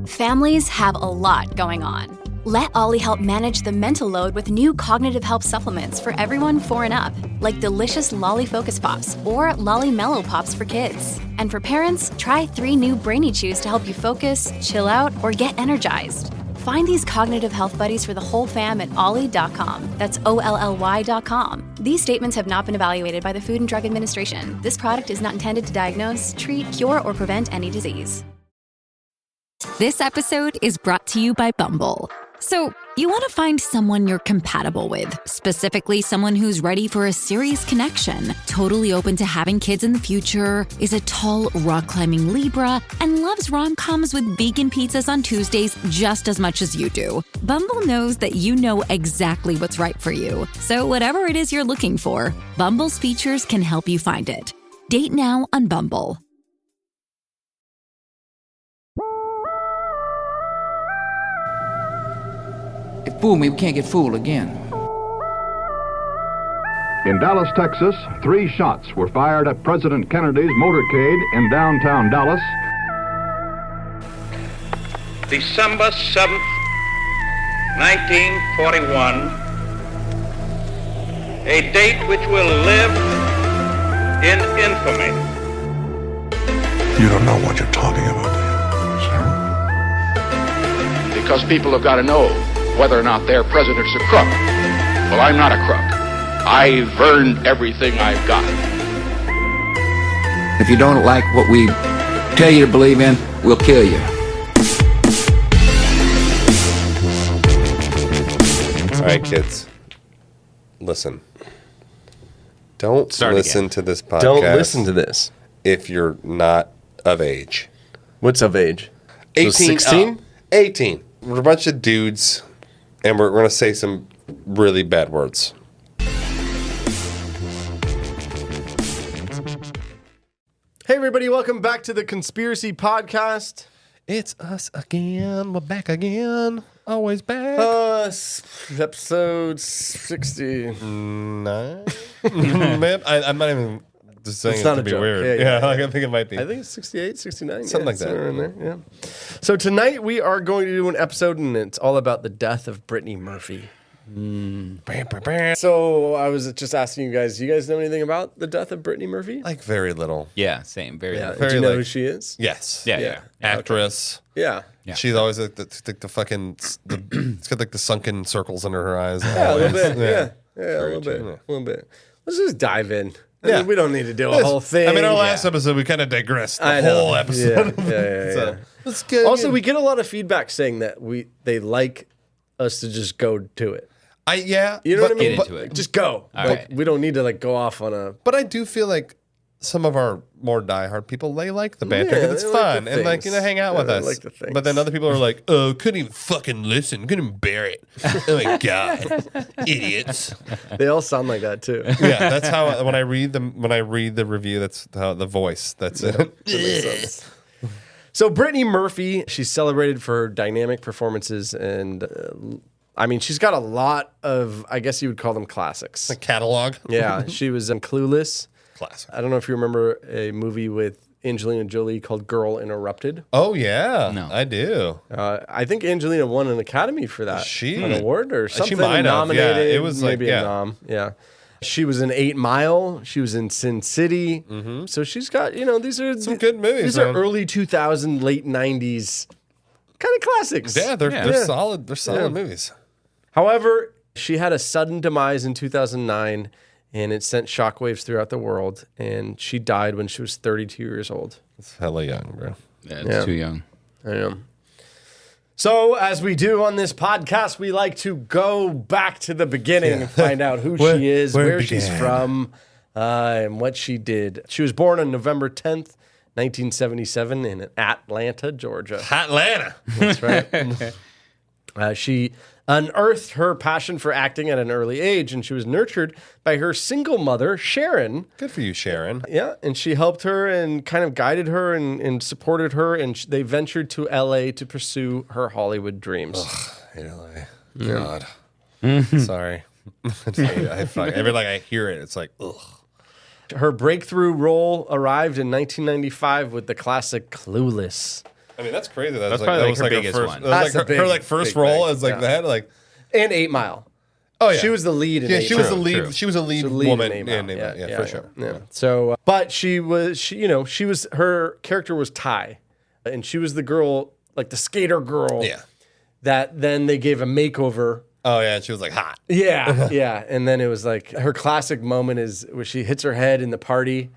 Families have a lot going on. Let Ollie help manage the mental load with new cognitive help supplements for everyone 4 and up, like delicious Lolly Focus Pops or Lolly Mellow Pops for kids. And for parents, try 3 new Brainy Chews to help you focus, chill out, or get energized. Find these cognitive health buddies for the whole fam at ollie.com. That's OLLY.com. These statements have not been evaluated by the Food and Drug Administration. This product is not intended to diagnose, treat, cure, or prevent any disease. This episode is brought to you by Bumble. So, you want to find someone you're compatible with, specifically someone who's ready for a serious connection, totally open to having kids in the future, is a tall, rock-climbing Libra, and loves rom-coms with vegan pizzas on Tuesdays just as much as you do. Bumble knows that you know exactly what's right for you. So whatever it is you're looking for, Bumble's features can help you find it. Date now on Bumble. Fool me, we can't get fooled again. In Dallas, Texas, 3 shots were fired at President Kennedy's motorcade in downtown Dallas. December 7th, 1941, a date which will live in infamy. You don't know what you're talking about, do you? Because people have got to know whether or not their president's a crook. Well, I'm not a crook. I've earned everything I've got. If you don't like what we tell you to believe in, we'll kill you. All right, kids. Listen. Don't listen to this podcast. Don't listen to this. If you're not of age. What's of age? 18. So 16? 18. We're a bunch of dudes, and we're going to say some really bad words. Hey, everybody. Welcome back to the Conspiracy Podcast. It's us again. We're back again. Always back. Episode 69. Man, I'm not even just saying it's it not to a be joke. weird. Yeah. I think it might be. I think it's 68, 69. Something like that. Somewhere in there, yeah. So tonight we are going to do an episode, and it's all about the death of Brittany Murphy. So I was just asking you guys, do you guys know anything about the death of Brittany Murphy? Like very little. Yeah, same. Very little. Do you know who she is? Yes. Yeah. Actress. Yeah. She's always like the fucking, it's got like the sunken circles under her eyes. Yeah, a little bit. Yeah, a little true. bit. A little bit. Let's just dive in. I Yeah. mean, we don't need to do a whole thing. I mean, our last episode, we kind of digressed the whole episode. Yeah. So, let's go. Also, we get a lot of feedback saying that they like us to just go to it. You know what I mean? Get into it. Just go. Right. We don't need to go off on a. But I do feel like some of our more diehard people, they like the banter because it's they like fun the and things. hang out with They us. like the things. But then other people are like, oh, couldn't even fucking listen, couldn't even bear it. Oh my god, idiots. They all sound like that too. Yeah, that's how when I read the review, that's how the voice. That's it. That makes sense. So Brittany Murphy, she's celebrated for her dynamic performances, and I mean, she's got a lot of, I guess you would call them classics. A catalog. Yeah, she was in Clueless. Classic. I don't know if you remember a movie with Angelina Jolie called Girl Interrupted. Oh yeah, No. I do. I think Angelina won an Academy for that. An award or something. She might have. Nominated. Yeah, it was maybe like, a nom. Yeah. She was in 8 Mile. She was in Sin City. Mm-hmm. So she's got, these are some good movies. These are early 2000, late 90s kind of classics. Yeah, they're solid. They're solid movies. However, she had a sudden demise in 2009, and it sent shockwaves throughout the world. And she died when she was 32 years old. It's hella young, bro. Yeah, it's too young. I know. So, as we do on this podcast, we like to go back to the beginning and find out who she is, where she's from, and what she did. She was born on November 10th, 1977 in Atlanta, Georgia. Atlanta. That's right. She unearthed her passion for acting at an early age, and she was nurtured by her single mother, Sharon. Good for you, Sharon. Yeah, and she helped her and kind of guided her and supported her, and they ventured to L.A. to pursue her Hollywood dreams. Ugh, LA. God. Sorry. Every I hear it, it's like, ugh. Her breakthrough role arrived in 1995 with the classic Clueless. I mean, that's crazy. That's probably her biggest one. That was her first role as that. Like, and 8 Mile. Oh yeah, she was the lead. In 8 she Mile. was the lead. True. She was a lead woman in 8 Mile. Yeah, for sure. Yeah. So, but she was her character was Ty, and she was the girl, like the skater girl. Yeah. That then they gave a makeover. Oh yeah, and she was like hot. Yeah, yeah. And then it was like her classic moment is where she hits her head in the party,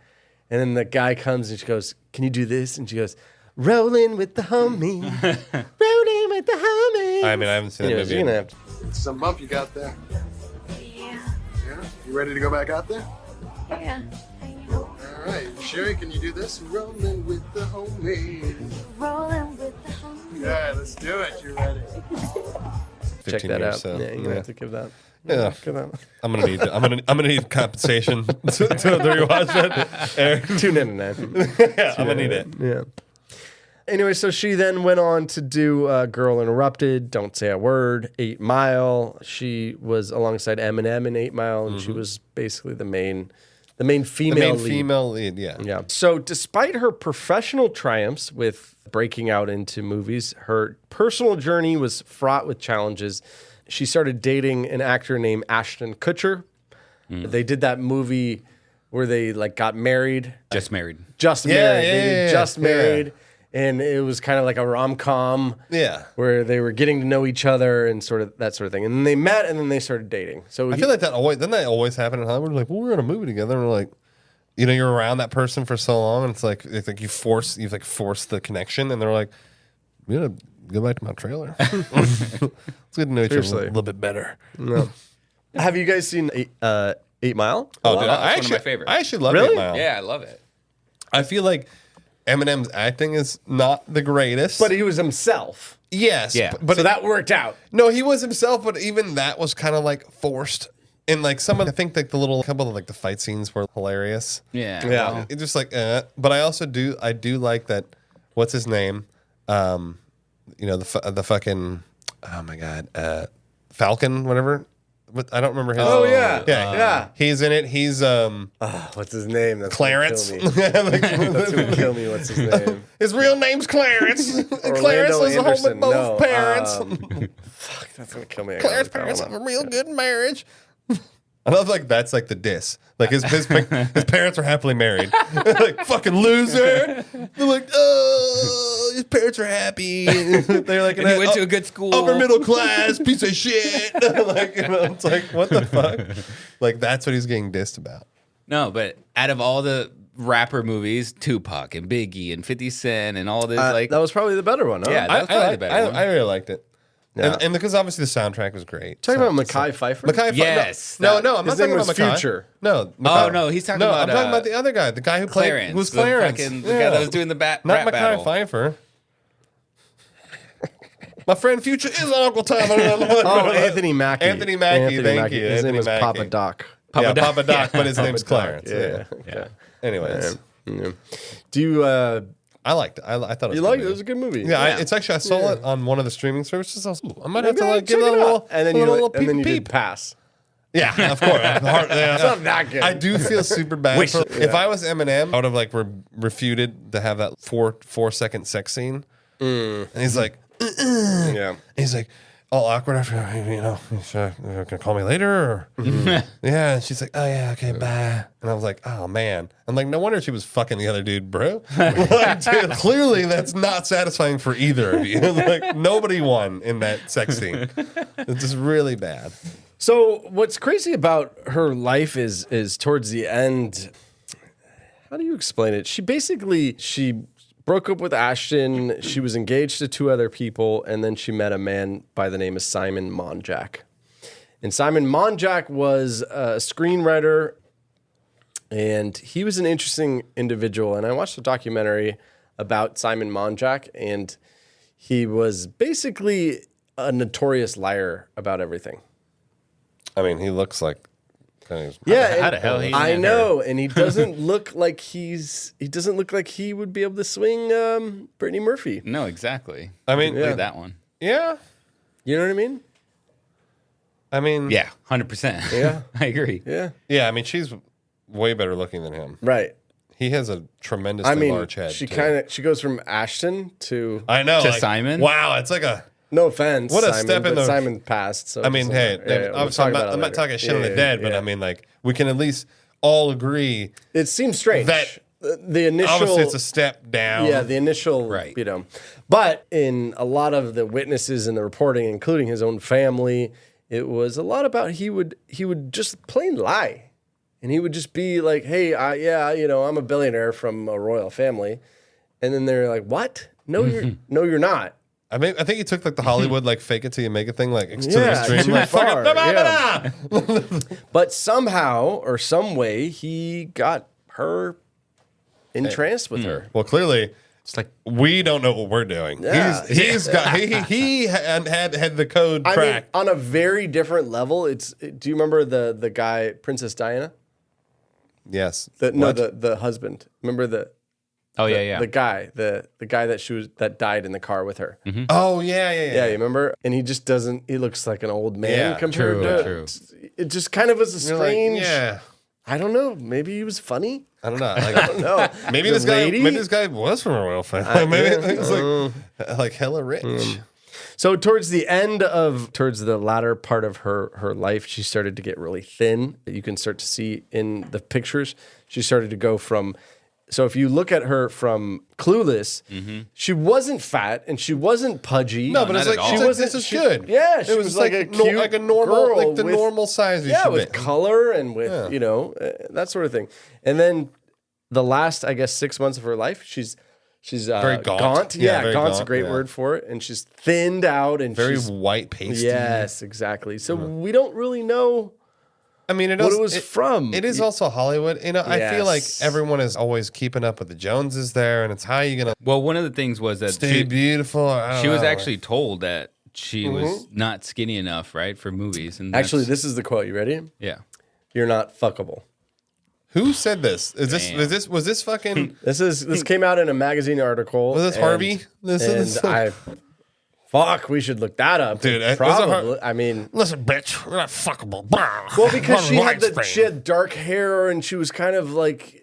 and then the guy comes and she goes, "Can you do this?" And she goes, "Rolling with the homie, rolling with the homie." I mean, I haven't seen that movie. You're gonna have to. Some bump you got there. Yeah. Yeah? You ready to go back out there? Yeah. All right. Sherry, can you do this? Rolling with the homie. Rolling with the homie. Yeah, let's do it. You ready? Check that out. So, yeah, you're gonna have to give that. Yeah, I'm gonna need compensation to rewatch it. Eric. $2.99. Yeah, I'm gonna need it. Yeah. Anyway, so she then went on to do Girl Interrupted, Don't Say a Word, 8 Mile. She was alongside Eminem in 8 Mile, and she was basically the main female lead. Female lead, yeah. Yeah. So despite her professional triumphs with breaking out into movies, her personal journey was fraught with challenges. She started dating an actor named Ashton Kutcher. They did that movie where they like got married. Just married. Just married. And it was kind of like a rom-com. Yeah. Where they were getting to know each other and sort of that sort of thing. And then they met and then they started dating. So I feel like that always happen in Hollywood. Like, well, we're in a movie together, and we're like, you're around that person for so long, and it's like you force the connection, and they're like, we gotta go back to my trailer. Let's get to know each other a little bit better. No. Have you guys seen 8 Mile? Oh, dude, that's one of my favorites. I actually love 8 Mile. Yeah, I love it. I feel like Eminem's acting is not the greatest, But he was himself. yes, Yeah. but So that worked out. no, he was himself. But even that was kind of like forced. And like I think like the couple of like the fight scenes were hilarious. Yeah. Yeah. It's just like, but I also do like that. What's his name? The fucking, oh my god, Falcon, whatever. But I don't remember his. Oh yeah, yeah. He's in it. He's what's his name? That's Clarence. That's gonna kill me. What's his name? His real name's Clarence. And Clarence was home with both parents. Fuck, that's gonna kill me. Claire's parents have a real good marriage. I love like that's like the diss. Like his parents are happily married. Like fucking loser. They're like, oh, his parents are happy. They're like, And he went to a good school. Upper middle class piece of shit. Like it's like what the fuck? Like that's what he's getting dissed about. No, but out of all the rapper movies, Tupac and Biggie and 50 Cent and all this, that was probably the better one. Huh? Yeah, that was probably the better one. I really liked it. Yeah. And because obviously the soundtrack was great. Talking about Mekhi Phifer. Yes. No, I'm not His talking name about was Mekhi. Future. No. Oh, no, he's talking about... I'm talking about the other guy, the guy who Clarence. who's Clarence. The guy that was doing the not rap Mekhi battle. Pfeiffer. My friend Future is Uncle Tom. Oh, Anthony Mackie. Anthony Mackie, thank you. His name was Mackie. Papa Doc. Papa Doc, but his name's Clarence. Yeah. Anyways. Yeah. Do you... I liked it. I thought it was You liked it? It was a good movie. Yeah, it's actually I saw it on one of the streaming services. I might have to Maybe like give it a check little, and then you did pass. Yeah, of course. It's not that good. I do feel super bad. If I was Eminem, I would have like refuted to have that 4-second sex scene. And he's like, Yeah. And he's like, all awkward after, gonna call me later? Or? Yeah. And she's like, oh yeah, okay, bye. And I was like, oh man. I'm like, no wonder she was fucking the other dude, bro. Like, dude, clearly that's not satisfying for either of you. Like nobody won in that sex scene. It's just really bad. So what's crazy about her life is towards the end, how do you explain it? She broke up with Ashton. She was engaged to 2 other people, and then she met a man by the name of Simon Monjack. And Simon Monjack was a screenwriter, and he was an interesting individual. And I watched a documentary about Simon Monjack, and he was basically a notorious liar about everything. I mean, he looks like Yeah, how the hell he? I know, and he doesn't look like he would be able to swing Brittany Murphy. No, exactly. I mean, Look at that one. Yeah. You know what I mean? Yeah, 100%. Yeah. I agree. Yeah. Yeah, I mean, she's way better looking than him. Right. He has a tremendously large head. She goes from Ashton to Simon. Wow, it's like a no offense. What a Simon, step in the. Simon passed. So I mean, obviously, I'm not talking shit on the dead, but I mean, like, we can at least all agree. It seems strange that the initial. Obviously, it's a step down. Yeah, the initial, right. But in a lot of the witnesses and the reporting, including his own family, it was a lot about he would just plain lie. And he would just be like, hey, I'm a billionaire from a royal family. And then they're like, what? No, you're not. I think he took like the Hollywood like fake it till you make it thing, like to the extreme. Too like, far. Yeah. But somehow or some way he got her entranced with her. Well, clearly, it's like we don't know what we're doing. Yeah. He had the code cracked. I mean, on a very different level. Do you remember the guy, Princess Diana? Yes. The husband. Remember the guy that died in the car with her. Mm-hmm. Oh yeah. Yeah, you remember? And he just doesn't. He looks like an old man compared to. True. It just kind of was a strange. Like, I don't know. Maybe he was funny. I don't know. I don't know. Maybe this guy was from a royal family. Maybe he was like hella rich. So towards the latter part of her life, she started to get really thin. You can start to see in the pictures. She started to go from. So if you look at her from Clueless, she wasn't fat and she wasn't pudgy. No, but it's like she wasn't. This is good. Yeah, she was like a cute like a normal, girl like the with, normal size. With color and with that sort of thing. And then the last, I guess, 6 months of her life, she's very gaunt. Yeah, gaunt's a great word for it. And she's thinned out and very she's white pasty. Yes, exactly. So we don't really know. I mean, what it was from. It is also Hollywood. I feel like everyone is always keeping up with the Joneses there, and it's how you gonna. Well, one of the things was that stay beautiful. She was actually told that she was not skinny enough, right, for movies. And actually, this is the quote. You ready? Yeah. You're not fuckable. Who said this? Was this fucking? This came out in a magazine article. Was this Harvey? Fuck, we should look that up. Dude, probably. I mean, listen, bitch, we're not fuckable. Well, because she had dark hair and she was kind of like,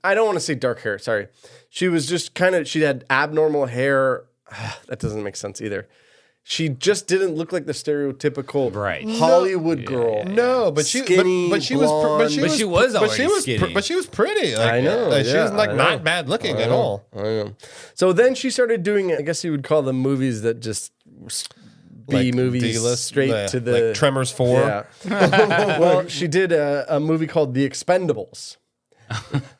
I don't want to say dark hair. Sorry, she was just she had abnormal hair. That doesn't make sense either. She just didn't look like the stereotypical Hollywood girl. No, but she was pretty. Like, I know. She was like not bad looking at all. I know. So then she started doing, I guess you would call them movies that just B movies D-list, straight to the like Tremors 4. Yeah. Well, she did a movie called The Expendables.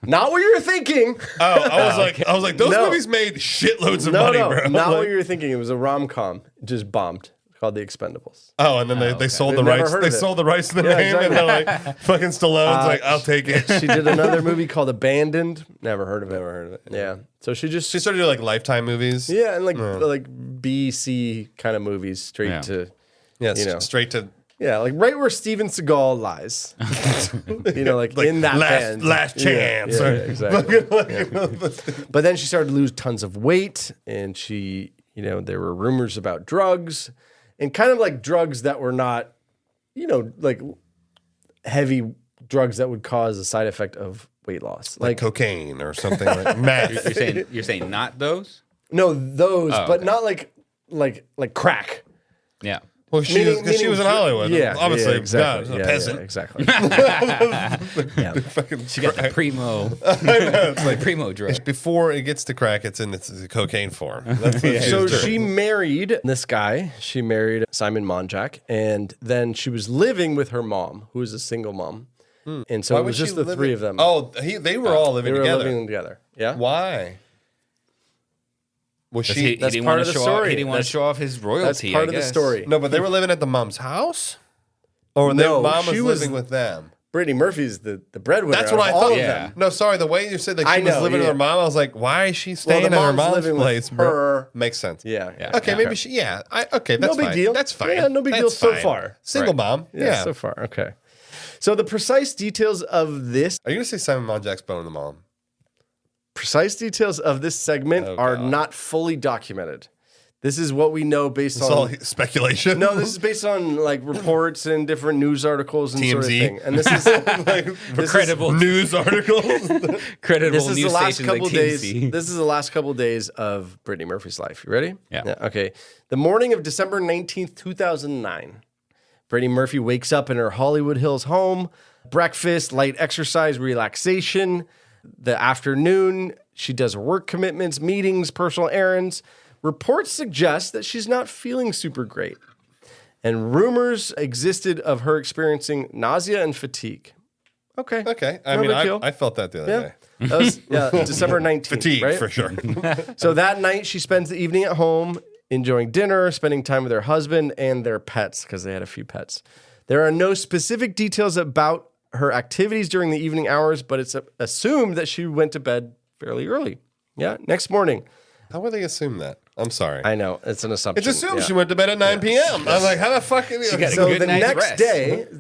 Not what you were thinking. I was like, those movies made shitloads of money, bro. Not what you were thinking. It was a rom-com. It just bombed. Called The Expendables. Oh, and then they sold the rights. They sold the rights to the name, and they're like, fucking Stallone's like, I'll take it. She did another movie called Abandoned. Never heard of it. Yeah. So she started doing like Lifetime movies. Yeah, and like B, C kind of movies, straight to straight to. Yeah, like right where Steven Seagal lies. like in that band. Last chance. Yeah, exactly. But then she started to lose tons of weight, and she, there were rumors about drugs, and kind of like drugs that were not, like heavy drugs that would cause a side effect of weight loss. Like cocaine or something like meth. You're saying not those? No, those, but not like crack. Yeah. Well, she was in Hollywood. Yeah, obviously, exactly. a peasant. Yeah, exactly. She got the primo. It's like primo drug. Before it gets to crack, it's in the cocaine form. So she married this guy. She married Simon Monjack, and then she was living with her mom, who was a single mom. And so it was just the three of them. Oh, they were all living together. Living together. Yeah. Why? Was he didn't part of the story. He didn't want to show off his royalty. That's part of the story. No, but they were living at the mom's house, or mom was living with them. Brittany Murphy's the breadwinner. That's what I thought. Yeah. No, sorry. The way you said that she was living with her mom, I was like, why is she staying at her mom's place? Her. Makes sense. Yeah. Okay, maybe she. Yeah. Okay, that's no big deal. That's fine. Yeah, no big deal so far. Single mom. Yeah, so far. Okay. So the precise details of this. Are you gonna say Simon Monjack's boning the mom? Precise details of this segment are not fully documented. This is what we know based It's on all speculation. No, this is based on like reports and different news articles and sort of TMZ. thing. And this is like credible news articles. credible this is news the last stations couple like days. TMZ. This is the last couple days of Brittany Murphy's life. You ready? Yeah. Okay. The morning of December 19th, 2009. Brittany Murphy wakes up in her Hollywood Hills home. Breakfast, light exercise, relaxation. The afternoon, she does her work commitments, meetings, personal errands. Reports suggest that she's not feeling super great. And rumors existed of her experiencing nausea and fatigue. Okay. Okay. No big deal. I felt that the other day. That was December 19th. Fatigue, right? for sure. So that night, she spends the evening at home, enjoying dinner, spending time with her husband and their pets, because they had a few pets. There are no specific details about her activities during the evening hours, but it's assumed that she went to bed fairly early. Yeah. Next morning. How would they assume that? I'm sorry. I know. It's an assumption. It's assumed she went to bed at 9 p.m. I'm like, how the fuck? got a So good the night's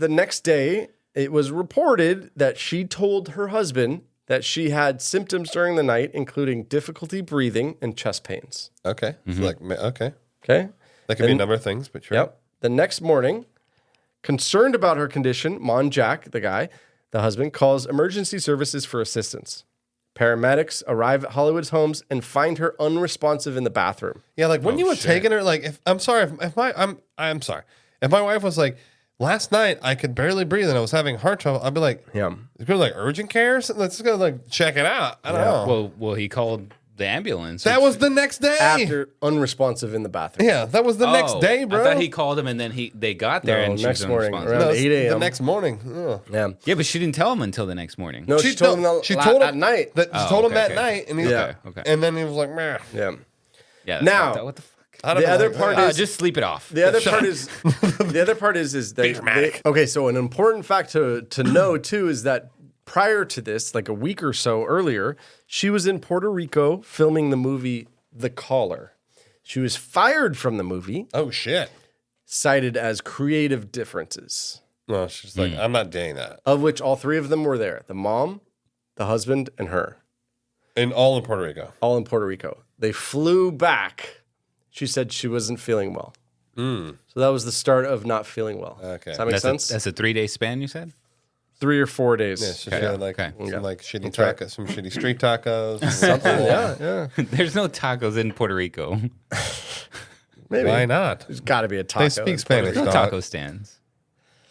next day, it was reported that she told her husband that she had symptoms during the night, including difficulty breathing and chest pains. Okay. So like, okay. Okay. That could be a number of things, but sure. Yep. The next morning, concerned about her condition, Monjack, the husband, calls emergency services for assistance. Paramedics arrive at Hollywood's homes and find her unresponsive in the bathroom. Yeah, like when you would taken her, like if I'm sorry, if my wife was like, last night I could barely breathe and I was having heart trouble, I'd be like, yeah, let's go to like urgent care or something. Let's go like check it out. I don't know. Well, he called the ambulance. That was the next day. After unresponsive in the bathroom. Yeah, that was the next day, bro. I thought he called him and then they got there and she next was morning, unresponsive. around 8 a.m. The next morning. Yeah. Yeah, but she didn't tell him until the next morning. No, she told him she told him at night. She told him at night, and he, Okay. and then he was like, meh. Yeah. Yeah. Now, what the fuck? The other part is just sleep it off. The other part is that okay. So an important fact to know too is that prior to this, like a week or so earlier, she was in Puerto Rico filming the movie The Caller. She was fired from the movie. Oh shit! Cited as creative differences. No, she's like, I'm not doing that. Of which all three of them were there: the mom, the husband, and her. And all in Puerto Rico. All in Puerto Rico. They flew back. She said she wasn't feeling well. So that was the start of not feeling well. Okay. Does that make sense? That's a 3-day span, you said? 3 or 4 days. Yeah, she had like some shitty That's right. tacos, some shitty street tacos. Something, yeah. There's no tacos in Puerto Rico. Maybe. Why not? There's got to be a taco. They speak in Puerto Spanish, Rico. No dog. taco stands.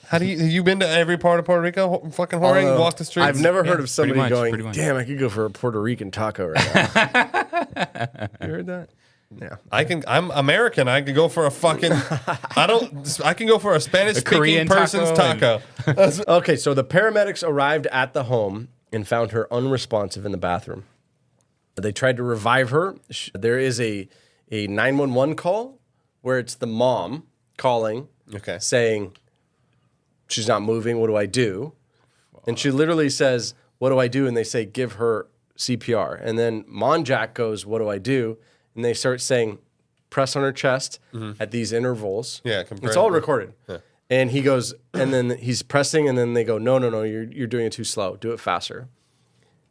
How do you been to every part of Puerto Rico? Fucking whoring, walk the streets. I've never heard of somebody pretty going, much. damn, I could go for a Puerto Rican taco right now. You heard that? Yeah. I'm American. I could go for a fucking. I can go for a Spanish speaking Korean person's taco taco. Okay, so the paramedics arrived at the home and found her unresponsive in the bathroom. They tried to revive her. There is a 911 call where it's the mom calling, saying, she's not moving. What do I do? And she literally says, what do I do? And they say, give her CPR. And then Monjack goes, what do I do? And they start saying, press on her chest at these intervals. Yeah, it's all recorded. Yeah. And he goes, and then he's pressing, and then they go, no, you're doing it too slow. Do it faster.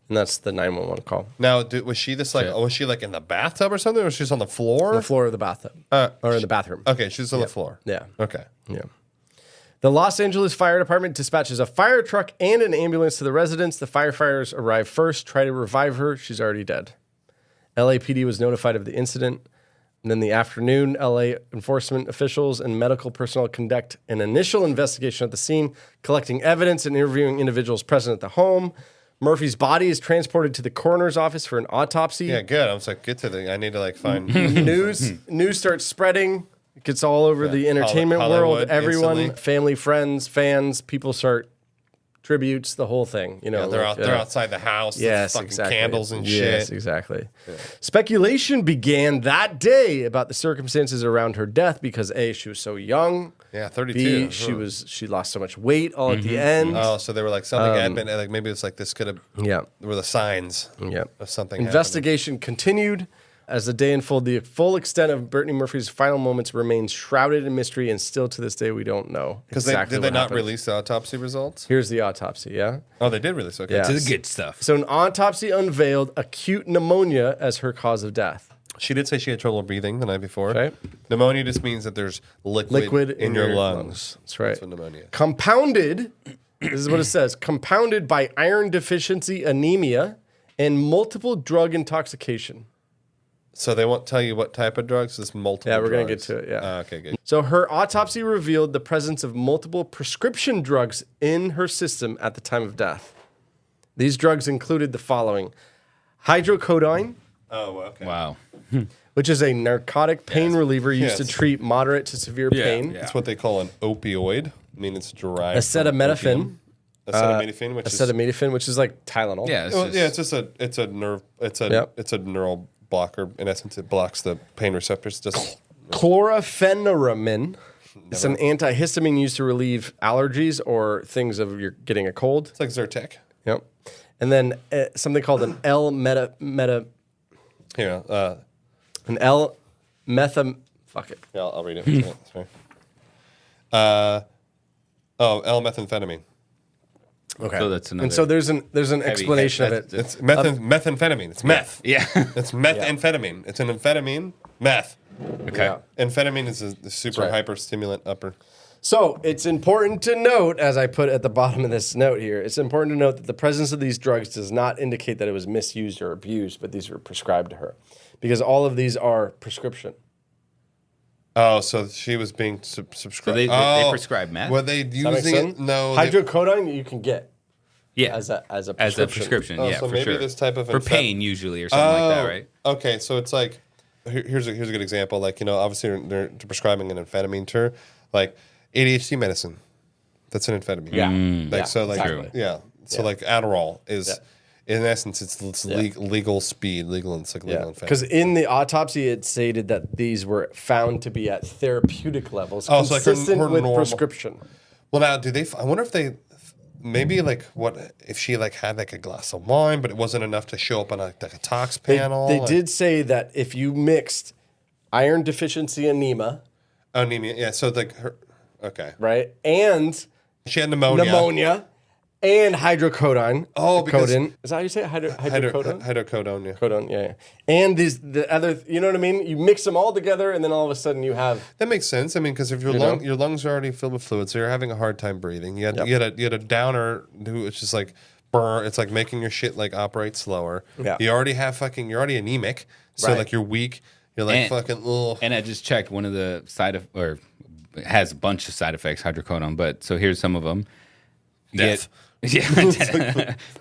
And that's the 911 call. Now, was she this like? Was she like in the bathtub or something? Or was she just on the floor? On the floor of the bathtub, or in the bathroom. Okay, she's on the floor. Yeah. Okay. Yeah. The Los Angeles Fire Department dispatches a fire truck and an ambulance to the residence. The firefighters arrive first, try to revive her. She's already dead. LAPD was notified of the incident. And in the afternoon, LA enforcement officials and medical personnel conduct an initial investigation at the scene, collecting evidence and interviewing individuals present at the home. Murphy's body is transported to the coroner's office for an autopsy. Yeah, good. I was like, I need to like find News starts spreading. It gets all over the entertainment Hollywood world. Everyone, instantly. family, friends, fans, people start tributes, the whole thing. You know, they're outside the house. Yes, fucking exactly. candles and Yes, shit. exactly. Yeah. Speculation began that day about the circumstances around her death because A, she was so young. Yeah, 32. B, she lost so much weight all at the end. Oh, so they were like something happened. Like maybe it's like this could have. Yeah, were the signs. Yeah, of something. Investigation continued. As the day unfolded, the full extent of Brittany Murphy's final moments remains shrouded in mystery, and still to this day, we don't know exactly did they what not happened. release the autopsy results? Here's the autopsy, yeah? Oh, they did release, okay. Yeah. To the good stuff. So an autopsy unveiled acute pneumonia as her cause of death. She did say she had trouble breathing the night before. Right. Pneumonia just means that there's liquid in your lungs. That's right. That's what pneumonia is. Compounded, this is what it says, compounded by iron deficiency anemia and multiple drug intoxication. So they won't tell you what type of drugs? It's multiple Yeah, we're going drugs. to get to it, yeah. Okay, good. So her autopsy revealed the presence of multiple prescription drugs in her system at the time of death. These drugs included the following: hydrocodone, Oh, okay. Wow. which is a narcotic pain reliever used to Yes. treat moderate to severe pain. That's what they call an opioid. I mean, it's derived Acetaminophen. from opium. Acetaminophen, which is like Tylenol. Yeah. It's a neural blocker. In essence, it blocks the pain receptors. Just Chlorpheniramine. It's an antihistamine used to relieve allergies or things of you're getting a cold. It's like Zyrtec. Yep. And then something called an Here, an L-metham. Fuck it. yeah, I'll read it. It's fine. L-methamphetamine. Okay. So that's another. And so there's an explanation of it. It's methamphetamine. It's meth. Yeah. It's methamphetamine. It's an amphetamine, meth. Okay. Yeah. Amphetamine is a super right. hyper stimulant upper. So it's important to note, as I put at the bottom of this note here, it's important to note that the presence of these drugs does not indicate that it was misused or abused, but these were prescribed to her. Because all of these are prescription. Oh, so she was being subscribed. So they prescribe meth? Were they Does that make using sense? it? No. Hydrocodone you can get Yeah. as a prescription. As a prescription, Oh, yeah, so for maybe sure. this type of for pain usually or something like that, right? Okay, so it's like here's a good example. Like, obviously they're prescribing an amphetamine to her, like ADHD medicine. That's an amphetamine. Yeah. True. Yeah. So like Adderall is in essence it's legal speed, legal amphetamine. Because in the autopsy, it stated that these were found to be at therapeutic levels, Oh, so like her with normal prescription. Well, now I wonder if they maybe like if she like had like a glass of wine, but it wasn't enough to show up on like a tox panel. They did say that if you mixed iron deficiency anemia, anemia. So like her. Okay. right, and She had pneumonia. and hydrocodone. Oh, because is that how you say it? Hydrocodone? Hydrocodone, yeah. Codone, yeah. And the other, you know what I mean? You mix them all together, and then all of a sudden you have. That makes sense. I mean, because if your lungs are already filled with fluid, so you're having a hard time breathing. You had a downer who it's just like burn. It's like making your shit like operate slower. Yeah. You're already anemic, so Right. like you're weak. You're like fucking. Ugh. And I just checked one of the it has a bunch of side effects, hydrocodone. But so here's some of them. Death.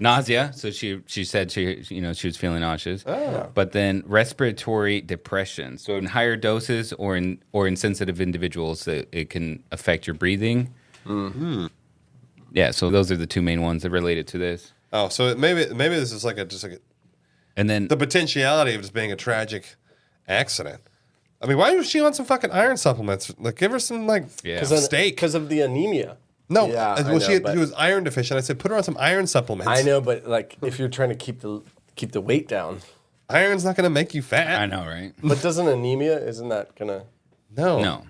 Nausea. So she said she was feeling nauseous. Oh. But then respiratory depression. So in higher doses or in sensitive individuals, it can affect your breathing. Mm-hmm. Yeah. So those are the two main ones that related to this. Oh, so maybe this is and then the potentiality of just being a tragic accident. I mean, why was she on some fucking iron supplements? Like, give her some steak because of the anemia. No, Yeah, she was iron deficient. I said, put her on some iron supplements. I know, but like if you're trying to keep the weight down, iron's not going to make you fat. I know, right? But doesn't anemia? Isn't that gonna? No.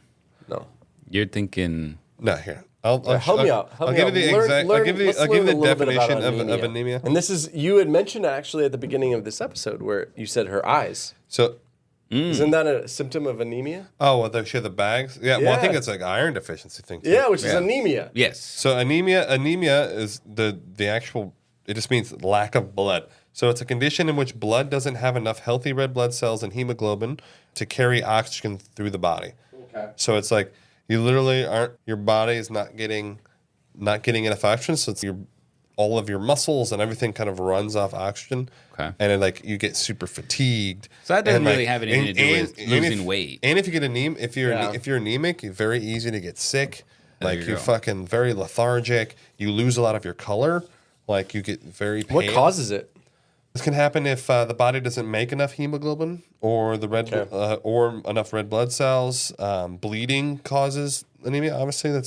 You're thinking. No, here. Help me out. I'll give you the exact. I'll give you the definition of anemia. And this is you had mentioned actually at the beginning of this episode where you said her eyes. So. Isn't that a symptom of anemia? Oh, well, she had the bags? Yeah, well, I think it's like iron deficiency thing, too. Yeah, which is anemia. Yes. So anemia is the actual, it just means lack of blood. So it's a condition in which blood doesn't have enough healthy red blood cells and hemoglobin to carry oxygen through the body. Okay. So it's like you literally your body is not getting enough oxygen, so it's all of your muscles and everything kind of runs off oxygen. Okay. And you get super fatigued. So that doesn't really have anything to do with losing weight. And if you get if you're anemic, you're very easy to get sick. You're fucking very lethargic. You lose a lot of your color. Like you get very pale. What causes it? This can happen if the body doesn't make enough hemoglobin or or enough red blood cells. Bleeding causes anemia. Obviously,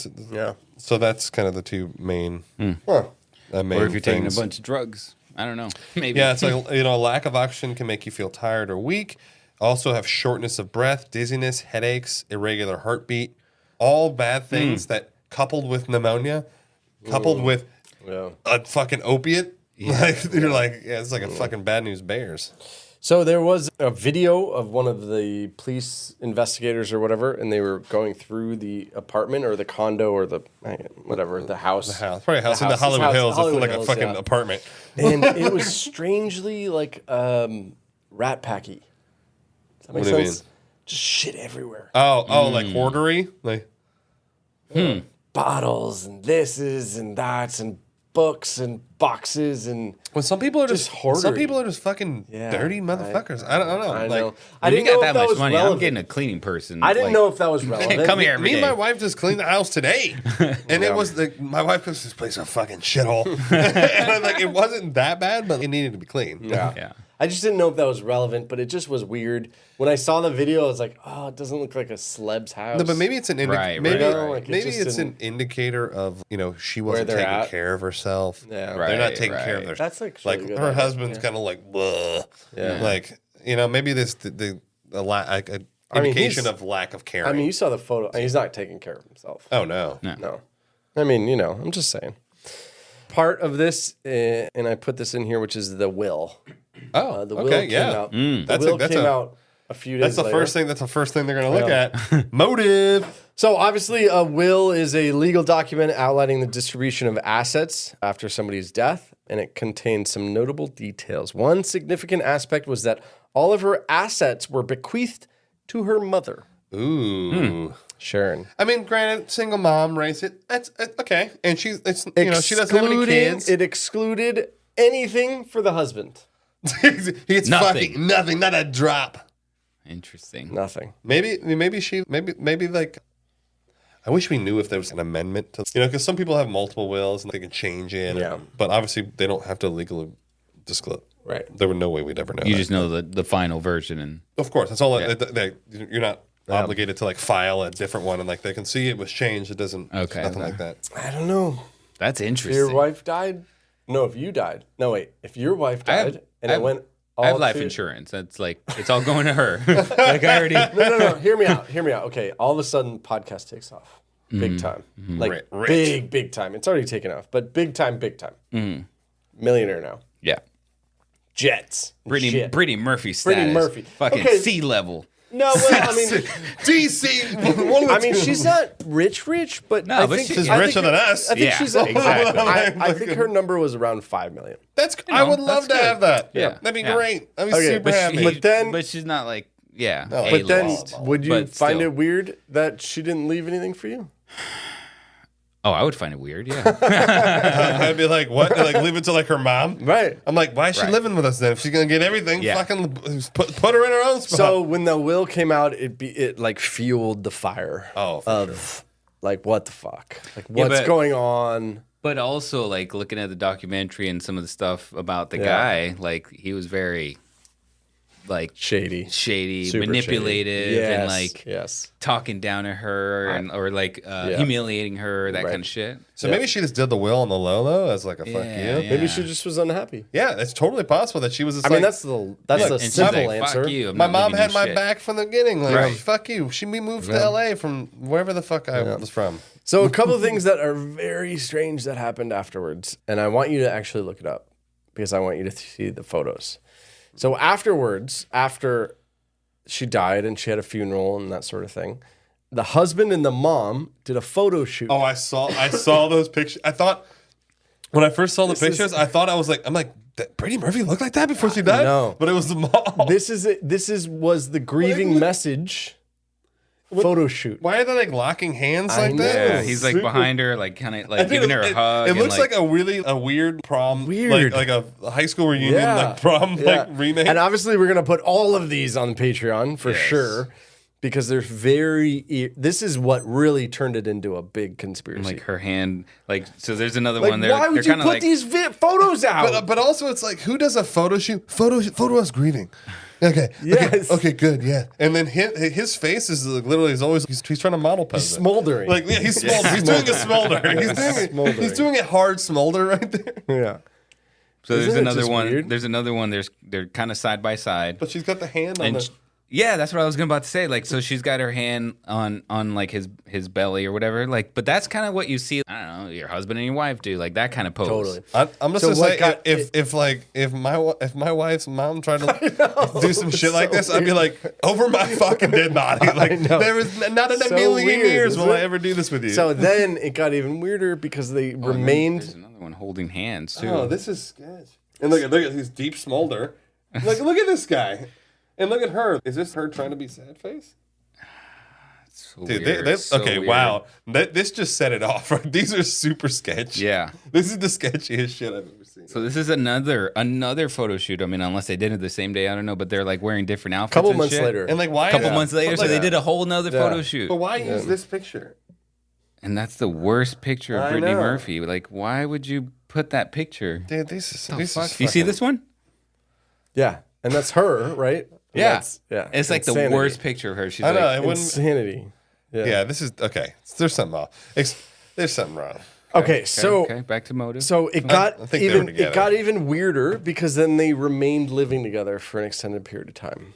So that's kind of the two main. Or if you're taking a bunch of drugs. I don't know. Maybe. Yeah, it's like, lack of oxygen can make you feel tired or weak. Also have shortness of breath, dizziness, headaches, irregular heartbeat. All bad things that coupled with pneumonia, coupled with a fucking opiate, you're like, it's like a fucking bad news bears. So there was a video of one of the police investigators or whatever, and they were going through the apartment or the condo or the whatever, the house. The house. Probably a house in the Hollywood Hills. Hollywood It's like Hills, a fucking apartment. And it was strangely like rat packy. Does that make What do you sense? Just shit everywhere. Oh, like hoardery? Like Bottles and thises and that's and books and boxes and well, some people are just hoardery. Some people are just fucking dirty motherfuckers. I don't know. I like, know. I didn't got know that if that much was money. relevant. I'm getting a cleaning person. I didn't know if that was relevant. Come here every me day. and my wife just cleaned the house today, and it was my wife goes, "This place is a fucking shithole." And I'm like, it wasn't that bad, but it needed to be clean. Yeah. I just didn't know if that was relevant, but it just was weird. When I saw the video, I was like, "Oh, it doesn't look like a celeb's house." No, but maybe it's an Right, maybe right. Like, it maybe just it's an didn't- indicator of she wasn't they're taking at. care of herself. Yeah. They're not Right, taking care of right. their. That's actually like a good her idea. husband's kind of like, bleh. Yeah. Like maybe this the like an indication of lack of caring. I mean, you saw the photo. He's not taking care of himself. oh no. No. I mean, I'm just saying. Part of this, and I put this in here, which is the will. Oh, The will okay, came yeah. out. That's The will that's came out a few days That's the later. first thing. That's the first thing they're going to look at. Motive. So obviously, a will is a legal document outlining the distribution of assets after somebody's death, and it contains some notable details. One significant aspect was that all of her assets were bequeathed to her mother, Ooh. Sharon. I mean, granted, single mom raised it. That's okay, and she doesn't have any kids. It excluded anything for the husband. He gets Nothing. fucking nothing, not a drop. Interesting. Nothing. Maybe like. I wish we knew if there was an amendment to, because some people have multiple wills and they can change it. Yeah. But obviously, they don't have to legally disclose. Right. There would no way we'd ever know. You that. just know the final version, and Of course, that's all. Yeah. You're not obligated to like file a different one, and like they can see it was changed. It doesn't. Okay, Nothing okay. like that. I don't know. that's If interesting. your wife died? No, if you died. No, wait. If your wife I died have- and I it have- went all I have life to- insurance. That's like it's all going to her. Like I already. No. Hear me out. Okay. All of a sudden, podcast takes off. Big time. Like, Rich. big time. It's already taken off, but big time. Millionaire now. Yeah. Jets. and shit. Brittany Murphy status. Brittany Murphy. Fucking Okay. sea level. No, well, I mean, DC. One of the I mean, two. she's not rich, but No, I but think she's I richer think than us. I think Yeah, she's exactly. I think her number was around 5 million. I would love that's to good. have that. Yeah. That'd be Yeah. great. I'd be Okay, super but happy. But then- but she's not like No. But then, A-list. would you But find still. it weird that she didn't leave anything for you? Oh, I would find it weird. Yeah. I'd be like, what? Like, leave it to like her mom? Right. I'm like, why is she Right. living with us then? If she's gonna get everything, Yeah. fucking put her in her own spot. So when the will came out, it like fueled the fire Oh, for of like what the fuck, like Yeah, what's but- going on. But also, like looking at the documentary and some of the stuff about the Yeah. guy, like he was very, like Shady, shady, manipulative, Yes, and like yes. talking down to her and or like humiliating her, that Right. kind of shit. So maybe she just did the will on the low though, as like a fuck Yeah, you. yeah. Maybe she just was unhappy. Yeah, it's totally possible that she was. Just I mean, like, that's the And she's simple like, answer. Fuck you. I'm my not mom leaving had you my shit. back from the beginning. Like, Right. fuck you. We moved to LA from wherever the fuck I was from. So a couple of things that are very strange that happened afterwards, and I want you to actually look it up because I want you to see the photos. So afterwards, after she died and she had a funeral and that sort of thing, the husband and the mom did a photo shoot. Oh, I saw those pictures. I thought when I first saw the pictures, I thought I'm like, did Brittany Murphy look like that before she died? No. But it was the mom. This was the grieving message photo shoot. Why are they like locking hands I like that? know. Yeah, he's like Super- behind her, like kind of I like think giving her a hug. It and, looks like a weird prom, Weird. like a high school reunion, like prom, like remake. And obviously, we're gonna put all of these on Patreon for sure, because they're very. This is what really turned it into a big conspiracy. like her hand, like so. There's another Like, one there. why would you kinda put like, these photos out? But also, it's like, who does a photo shoot? Photo us grieving. Okay. Yes. Okay. Good. Yeah. And then his face is like, literally is always he's trying to model pose. He's it. smoldering. Like yeah, he's smoldering. He's doing a smolder. Smoldering. He's doing a hard smolder right there. Yeah. So there's Isn't it another just one. weird? There's another one. They're kind of side by side. But she's got the hand on And the. Yeah, that's what I was about to say. Like, so she's got her hand on like his belly or whatever. Like, but that's kind of what you see. I don't know, your husband and your wife do, like that kind of pose. Totally. I'm just gonna say if my wife's mom tried to do some shit like this, I'd be like, over my fucking dead body. Like there was not in a million years will I ever do this with you. So then it got even weirder because they remained. There's another one holding hands too. Oh, this is sketch. And look at his deep smolder. Like, look at this guy. And look at her. Is this her trying to be sad face? So Dude, weird. okay, weird. Wow. This just set it off. Right? These are super sketchy. Yeah. This is the sketchiest shit I've ever seen. So this is another photo shoot. I mean, unless they did it the same day, I don't know. But they're like wearing different outfits. Couple and months shit. later. And like why? Couple months later, so they did a whole nother photo shoot. But why use this picture? And that's the worst picture of I Brittany know. Murphy. Like, why would you put that picture? Dude, this is You see this one? Yeah, and that's her, right? Yeah. Yeah. It's like Insanity. the worst picture of her. She's I know, like, it wouldn't. Insanity. Yeah, this is okay. There's something off. There's something wrong. Okay, so back to motive. So it got I think they were even together. it got even weirder because then they remained living together for an extended period of time.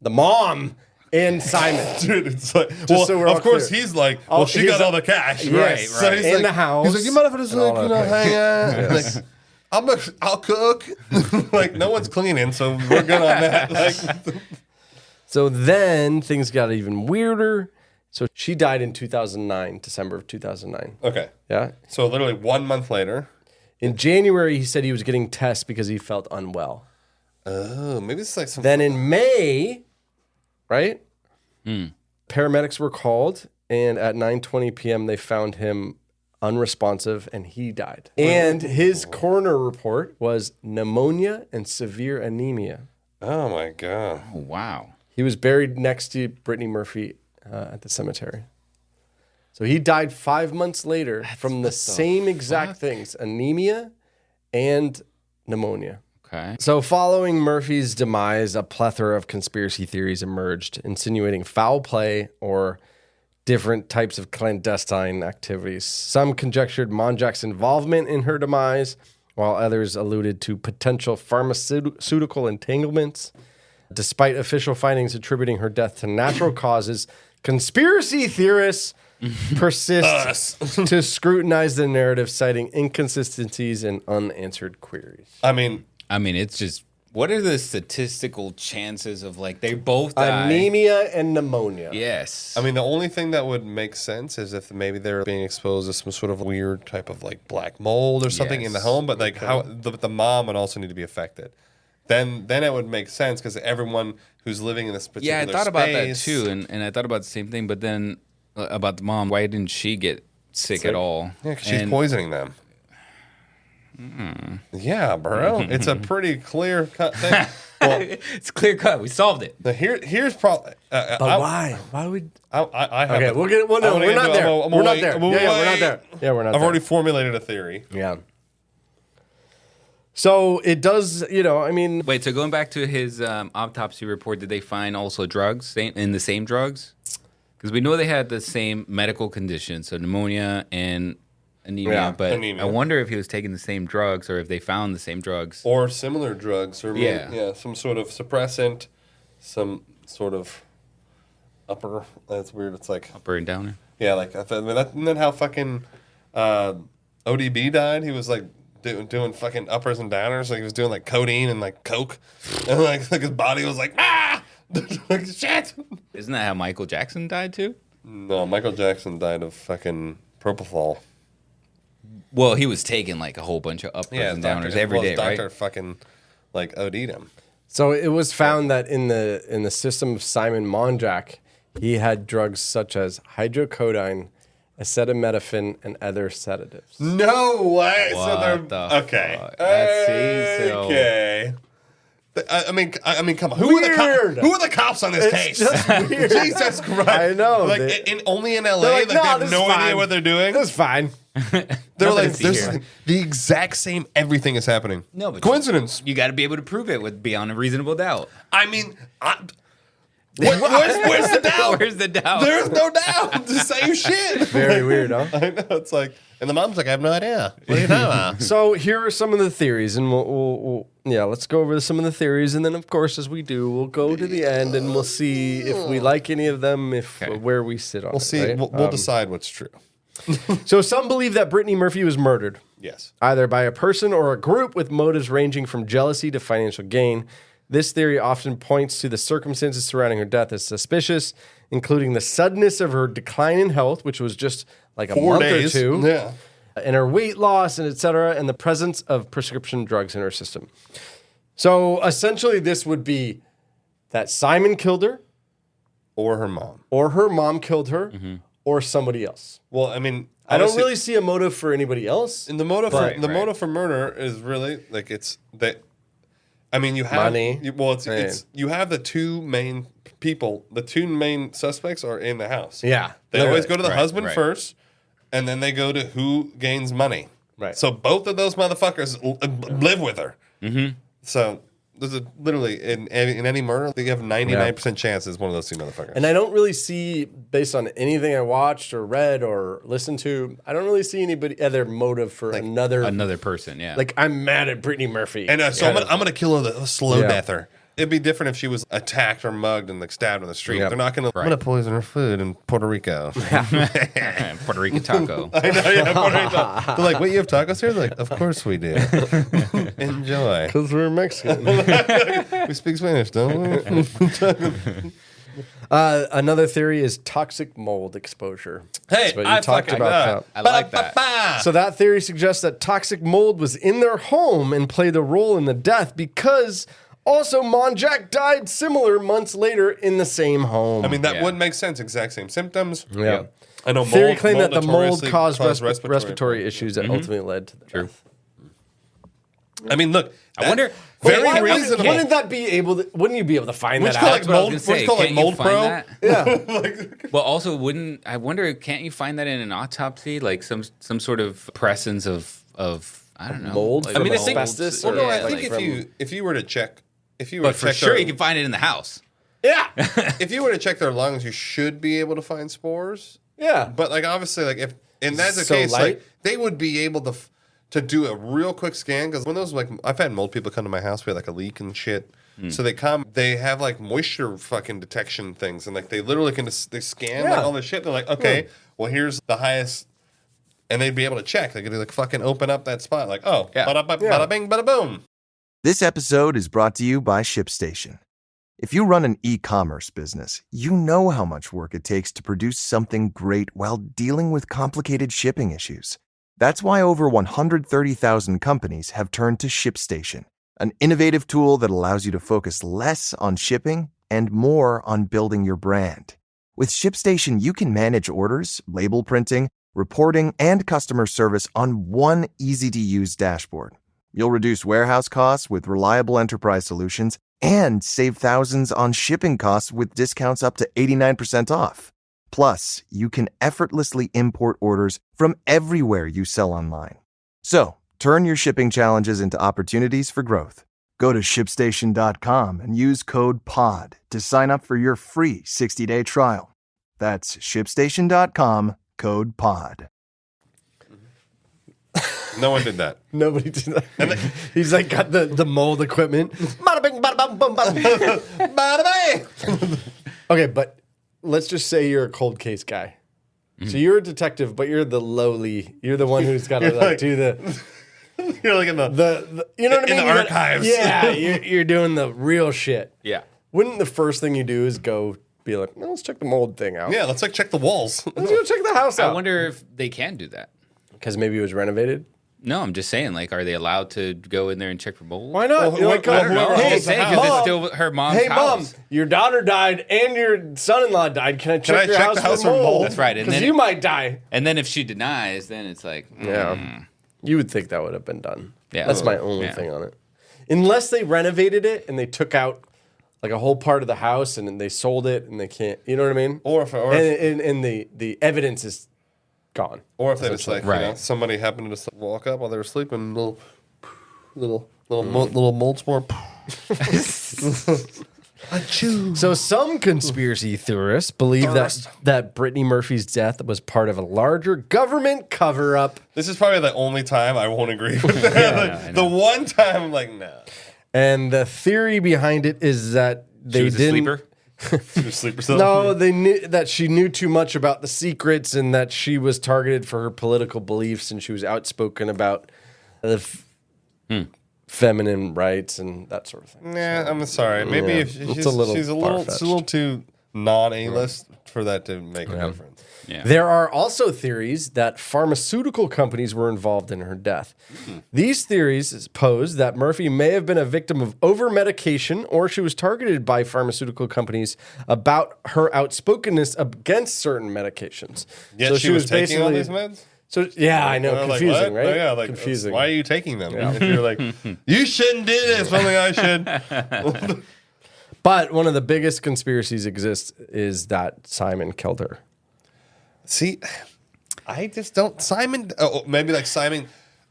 The mom and Simon, Dude, it's like, so we're all of course clear. he's like, well, she got all the cash, Yes, So he's in like, the house. He's like, you mind if I just and all like, that. hang out? Like, I'll cook. Like, no one's cleaning, so we're good on that. Like, So then things got even weirder. So she died in 2009, December of 2009. okay, Yeah. so literally 1 month later. In January, he said he was getting tests because he felt unwell. Oh, maybe it's like some. Then in May, right? Paramedics were called, and at 9:20 p.m. they found him unresponsive, and he died. And his coroner report was pneumonia and severe anemia. Oh my god. oh, wow. He was buried next to Brittany Murphy at the cemetery. So he died 5 months later from the same exact things, anemia and pneumonia. Okay. So following Murphy's demise, a plethora of conspiracy theories emerged, insinuating foul play or different types of clandestine activities. Some conjectured Monjack's involvement in her demise, while others alluded to potential pharmaceutical entanglements. Despite official findings attributing her death to natural causes, conspiracy theorists persist to scrutinize the narrative, citing inconsistencies and unanswered queries. I mean, it's just, what are the statistical chances of like they both die? Anemia and pneumonia. Yes. I mean, the only thing that would make sense is if maybe they're being exposed to some sort of weird type of like black mold or something in the Yes. home, but like how the mom would also need to be affected. Then it would make sense because everyone who's living in this particular Yeah, I thought about that space- too, and I thought about the same thing. But then about the mom, why didn't she get sick at all? Yeah, because she's And- poisoning them. Yeah, bro. It's a pretty clear cut thing. Well, It's clear cut. We solved it. here's probably. But why? Why would? I have Okay, a- we'll get. Well, no, I'm gonna we're get not into- there. I'm gonna We're not wait. there. I'm gonna Yeah, we're not wait. there. Yeah, we're not I've there. already formulated a theory. Yeah. So it does, I mean, Wait, so going back to his autopsy report, did they find also drugs in the same drugs? Because we know they had the same medical condition, so pneumonia and anemia. Yeah, but anemia. I wonder if he was taking the same drugs or if they found the same drugs. Or similar drugs, or Yeah. some sort of suppressant, some sort of upper. That's weird. It's like Upper and downer. yeah, like isn't that how fucking ODB died? He was like doing fucking uppers and downers. Like he was doing like codeine and like coke, and like his body was like like shit. Isn't that how Michael Jackson died too? No, Michael Jackson died of fucking propofol. Well, he was taking like a whole bunch of uppers and downers every day, right? Doctor fucking like OD'd him. so it was found that in the system of Simon Monjack, he had drugs such as hydrocodone, acetaminophen, and other sedatives. No way. What so they're the okay. fuck? That's so- Okay. I mean, come on. Who are the cops on this case? Jesus Christ! I know. Like, only in LA, They're like, like, they "No, have this no is idea fine. what they're doing. That's fine. They're like, to see there's here. the exact same everything is happening. No, but coincidence. You got to be able to prove it with beyond a reasonable doubt. I mean, where's the doubt? doubt. Where's the doubt? There's no doubt. The same shit. Very weird, huh? I know. It's like, and the mom's like, I have no idea. What do you know about? So here are some of the theories, and let's go over some of the theories, and then of course, as we do, we'll go to the end and we'll see if we like any of them, where we sit on. We'll see. Right? We'll decide what's true. So some believe that Brittany Murphy was murdered. Yes. Either by a person or a group with motives ranging from jealousy to financial gain. This theory often points to the circumstances surrounding her death as suspicious, including the suddenness of her decline in health, which was just like a 4 month days. or two, Yeah. and her weight loss, and et cetera, and the presence of prescription drugs in her system. So essentially, this would be that Simon killed her, Or her mom. or her mom killed her, or somebody else. Well, I mean, I don't really see a motive for anybody else. And the motive motive for murder is really like it's that. I mean, you have money. It's you have the two main people. The two main suspects are in the house. Yeah, they always go to the husband first, and then they go to who gains money. Right. So both of those motherfuckers live with her. Mm-hmm. So there's literally in any murder, you have 99% chance it's one of those two motherfuckers. And I don't really see, based on anything I watched or read or listened to, I don't really see anybody other motive for another person. Yeah, like I'm mad at Brittany Murphy, and so I'm gonna kill her, slow death her. It'd be different if she was attacked or mugged and like stabbed in the street. They're not gonna. I'm gonna poison her food in Puerto Rico. Puerto Rican taco. I know, yeah, Puerto Rico. They're like, wait, you have tacos here? They're like, of course we do. Enjoy. Because we're Mexican. We speak Spanish, don't we? Another theory is toxic mold exposure. Hey, I talked about that. I like that. So that theory suggests that toxic mold was in their home and played a role in the death because also Monjack died similar months later in the same home. I mean, that would make sense. Exact same symptoms. Yeah. I know Theory claimed that the mold caused respiratory respiratory issues that ultimately led to the death. I mean, look, I wonder. Very reasonable. Wouldn't that be able to? Wouldn't you be able to find that out? Like mold, what's called like Mold Pro? Yeah. Well, also, I wonder? Can't you find that in an autopsy, like some sort of presence of I don't know, mold? Like I mean, asbestos. Well, no, I think if you were to check, but for sure you can find it in the house. Yeah. If you were to check their lungs, you should be able to find spores. Yeah. But like obviously, like if that's the case, like they would be able to do a real quick scan, because when those like I've had mold people come to my house, we had like a leak and shit. So they have like moisture fucking detection things, and like they literally they scan like all this shit. They're like, okay, well here's the highest, and they'd be able to check. They could like fucking open up that spot, like bada bing, bada boom. This episode is brought to you by ShipStation. If you run an e-commerce business, you know how much work it takes to produce something great while dealing with complicated shipping issues. That's why over 130,000 companies have turned to ShipStation, an innovative tool that allows you to focus less on shipping and more on building your brand. With ShipStation, you can manage orders, label printing, reporting, and customer service on one easy-to-use dashboard. You'll reduce warehouse costs with reliable enterprise solutions and save thousands on shipping costs with discounts up to 89% off. Plus, you can effortlessly import orders from everywhere you sell online. So, turn your shipping challenges into opportunities for growth. Go to ShipStation.com and use code POD to sign up for your free 60-day trial. That's ShipStation.com, code POD. No one did that. Nobody did that. He's like got the mold equipment. Bada bing, bada bum, bum, bum. Bada bing. Okay, but let's just say you're a cold case guy. So you're a detective, but you're the lowly. You're the one who's got to like do the. You're like in the you know what I mean? in the archives. You're doing the real shit. Yeah. Wouldn't the first thing you do is go be like, well, let's check the mold thing out? Yeah, let's like check the walls. Let's go check the house out. I wonder if they can do that. Because maybe it was renovated. No, I'm just saying, like, are they allowed to go in there and check for mold? Why not? Well, I don't know. Hey, It's still her mom's house. Mom, your daughter died and your son-in-law died. Can I check your house for mold? That's right. Because you might die. And then if she denies, then it's like, yeah. You would think that would have been done. Yeah. That's my only thing on it. Unless they renovated it and they took out like a whole part of the house and then they sold it and they can't, you know what I mean? Or if the evidence is gone. Or if they just like, you know, somebody happened to just walk up while they were sleeping, little mold spore. So some conspiracy theorists believe that Brittany Murphy's death was part of a larger government cover-up. This is probably the only time I won't agree with that. The one time I'm like, no. And the theory behind it is that they didn't. She was a sleeper cell? No, they knew that she knew too much about the secrets and that she was targeted for her political beliefs and she was outspoken about the feminine rights and that sort of thing. Nah, I'm sorry. Maybe if she's a little too non-A-list for that to make a difference. Yeah. There are also theories that pharmaceutical companies were involved in her death. These theories pose that Murphy may have been a victim of over-medication or she was targeted by pharmaceutical companies about her outspokenness against certain medications. Yet so she was taking all these meds? So yeah, I know, confusing, right? Yeah, like confusing. Why are you taking them? Yeah. If you're like, you shouldn't do this, something I should. But one of the biggest conspiracies exists is that Simon killed her. See, I just don't. Simon, maybe like Simon.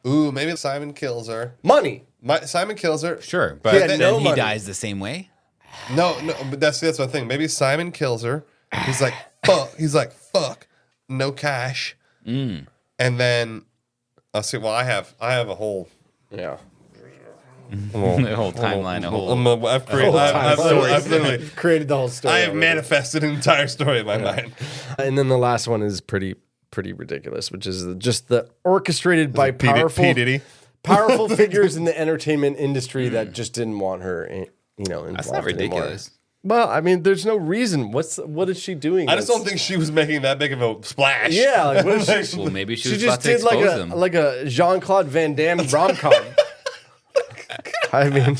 Ooh, maybe Simon kills her. Money. Simon kills her. Sure, but then he dies the same way. No, but that's the thing. Maybe Simon kills her. He's like, fuck. He's like, fuck. No cash. And then I'll see. Well, I have a whole the whole timeline. I've literally created the whole story. I have manifested an entire story in my mind. And then the last one is pretty ridiculous, which is just the orchestrated by powerful figures in the entertainment industry that just didn't want her, involved. That's not ridiculous. Anymore. Well, I mean, there's no reason. What is she doing? I just don't think she was making that big of a splash. Yeah, like what is she? Well, maybe she was just about to expose did him. like a Jean-Claude Van Damme rom-com. I mean,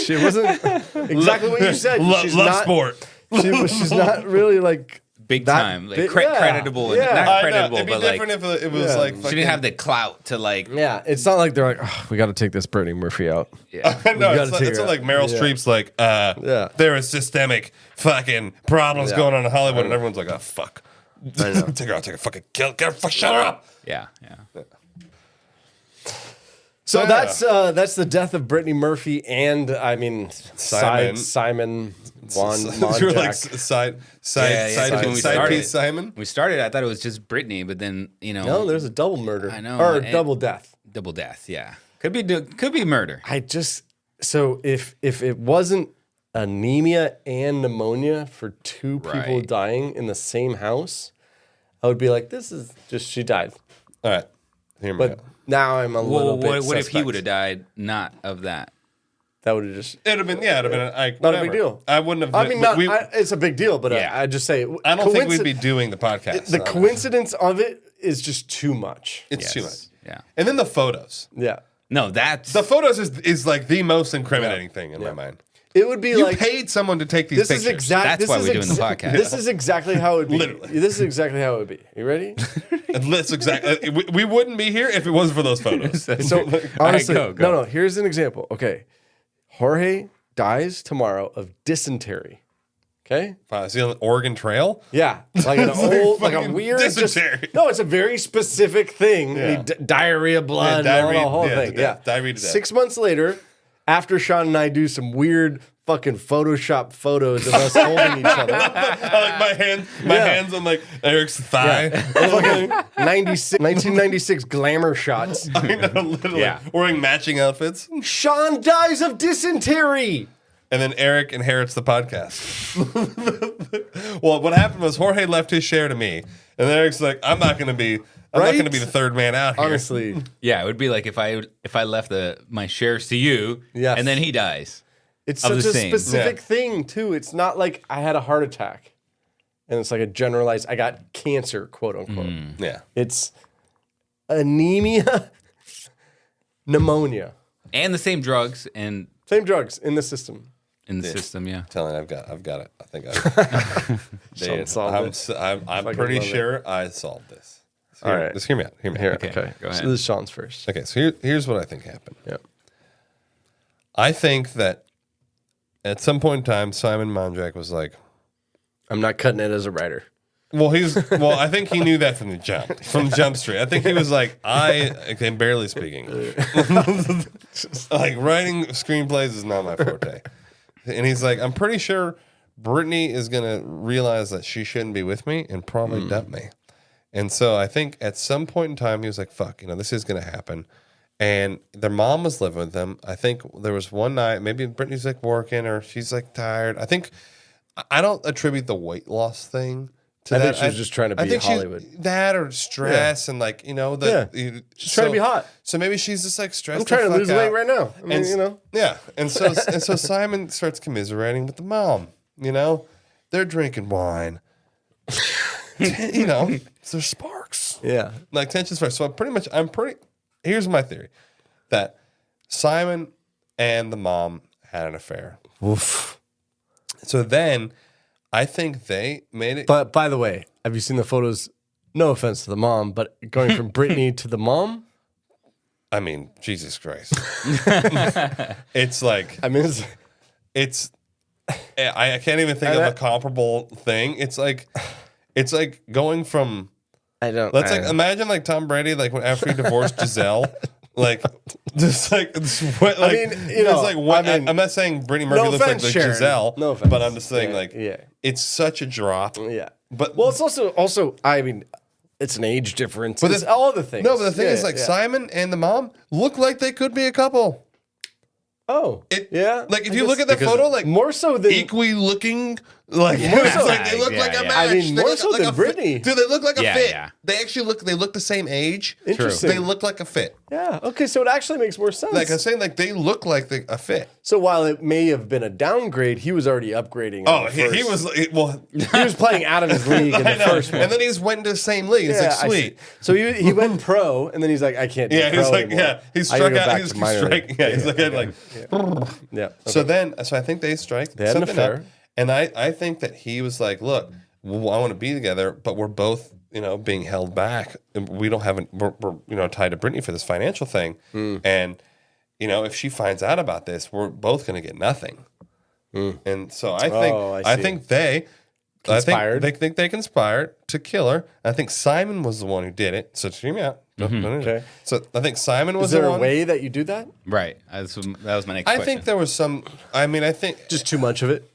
she wasn't exactly what you said. She's love not, sport. She's not really like big time, like creditable, and not creditable, it'd be but different like if it was like she didn't have the clout to like. Yeah, it's not like they're like, oh, we got to take this Brittany Murphy out. Yeah, no, it's not like Meryl Streep's like, there is systemic fucking problems going on in Hollywood, and everyone's like, oh fuck, take her out, take a fucking kill, shut her up. Yeah. So that's the death of Brittany Murphy and I mean Simon Monjack. You're like side piece Simon. We started. I thought it was just Brittany, but then no, there's a double murder. I know, or double death. Double death. Yeah, could be murder. So if it wasn't anemia and pneumonia for two people dying in the same house, I would be like, this is just she died. All right, hear me out. Now I'm a little bit what if he would have died not of that? That would have just... It'd have been, not a big deal. I wouldn't have... I mean, it's a big deal, but I just say... I don't think we'd be doing the podcast. The coincidence of it is just too much. It's too much. Yeah. And then the photos. Yeah. No, that's... The photos is like the most incriminating thing in my mind. It would be you paid someone to take these pictures. That's why we're doing the podcast. This is exactly how it would be. Literally. This is exactly how it would be. You ready? That's exactly. We wouldn't be here if it wasn't for those photos. So honestly, go. No. Here's an example. Okay, Jorge dies tomorrow of dysentery. Okay, Is he on the Oregon Trail? Yeah, like an old, like a weird dysentery. No, it's a very specific thing. Yeah. Diarrhea, blood, and the whole thing. Diarrhea to death. 6 months later, after Sean and I do some weird fucking Photoshop photos of us holding each other. I like my hands on like Eric's thigh. Fucking 1996 glamour shots. I know, literally. Yeah. Wearing matching outfits. Sean dies of dysentery. And then Eric inherits the podcast. Well, what happened was Jorge left his share to me. And Eric's like, I'm not going to be the third man out here. Honestly. Yeah, it would be like if I left my shares to you, and then he dies. It's such a specific thing, too. It's not like I had a heart attack. And it's like a generalized, I got cancer, quote unquote. Yeah. It's anemia, pneumonia. And the same drugs and... Same drugs in the system. In the system, yeah. I'm telling you, I've got it. I think I'm pretty sure I solved this. All right. Just hear me out. Okay. Go ahead. So this is Sean's first. Okay, so here's what I think happened. Yeah. I think that at some point in time, Simon Monjack was like, I'm not cutting it as a writer. Well, I think he knew that from the jump, from Jump Street. I think he was like, I can barely speak English. Like, writing screenplays is not my forte. And he's like, I'm pretty sure Brittany is going to realize that she shouldn't be with me and probably dump me. And so I think at some point in time, he was like, fuck, this is going to happen. And their mom was living with them. I think there was one night, maybe Brittany's like working or she's like tired. I don't attribute the weight loss thing to that. I think she was just trying to be Hollywood. That or stress and like, she's trying to be hot. So maybe she's just like stressed. I'm trying to lose weight right now. Yeah. And so Simon starts commiserating with the mom, they're drinking wine. There's sparks. Yeah. Like tension sparks. So here's my theory that Simon and the mom had an affair. Oof. So then I think they made it. But by the way, have you seen the photos? No offense to the mom, but going from Brittany to the mom? I mean, Jesus Christ. It's like, it's I can't even think of a comparable thing. It's like going from, imagine like Tom Brady, like after he divorced Giselle, like just like what, like it's like what, I'm not saying Brittany Murphy looks like Giselle, but I'm just saying it's such a drop. Yeah, but it's also it's an age difference. But it's all the things. No, but the thing is Simon and the mom look like they could be a couple. Oh, like if you look at the photo, like more so than equally looking, like more so, like they look like a match. I mean, more so than Brittany. Dude, they look like a fit. Yeah. They actually they look the same age. Interesting. They look like a fit. Yeah. Okay, so it actually makes more sense. Like I'm saying, like they look like a fit. So while it may have been a downgrade, he was already upgrading. Oh, he was he was playing out of his league in the first one, and then he's went into the same league. It's like sweet. So he went pro, and then he's like, I can't. Do pro he's like, anymore. he struck out. He's striking. Yeah, he's like. Yeah. Okay. So I think they strike. They had an affair. And I think that he was like, look, I want to be together, but we're both, being held back. And we don't have we're tied to Brittany for this financial thing. And, if she finds out about this, we're both going to get nothing. And so I think they conspired. I think they conspired to kill her. I think Simon was the one who did it. So hear me out. Okay. So I think Simon was the one. Is there a way that you do that? Right. That was my next question. I think there was some. I think just too much of it.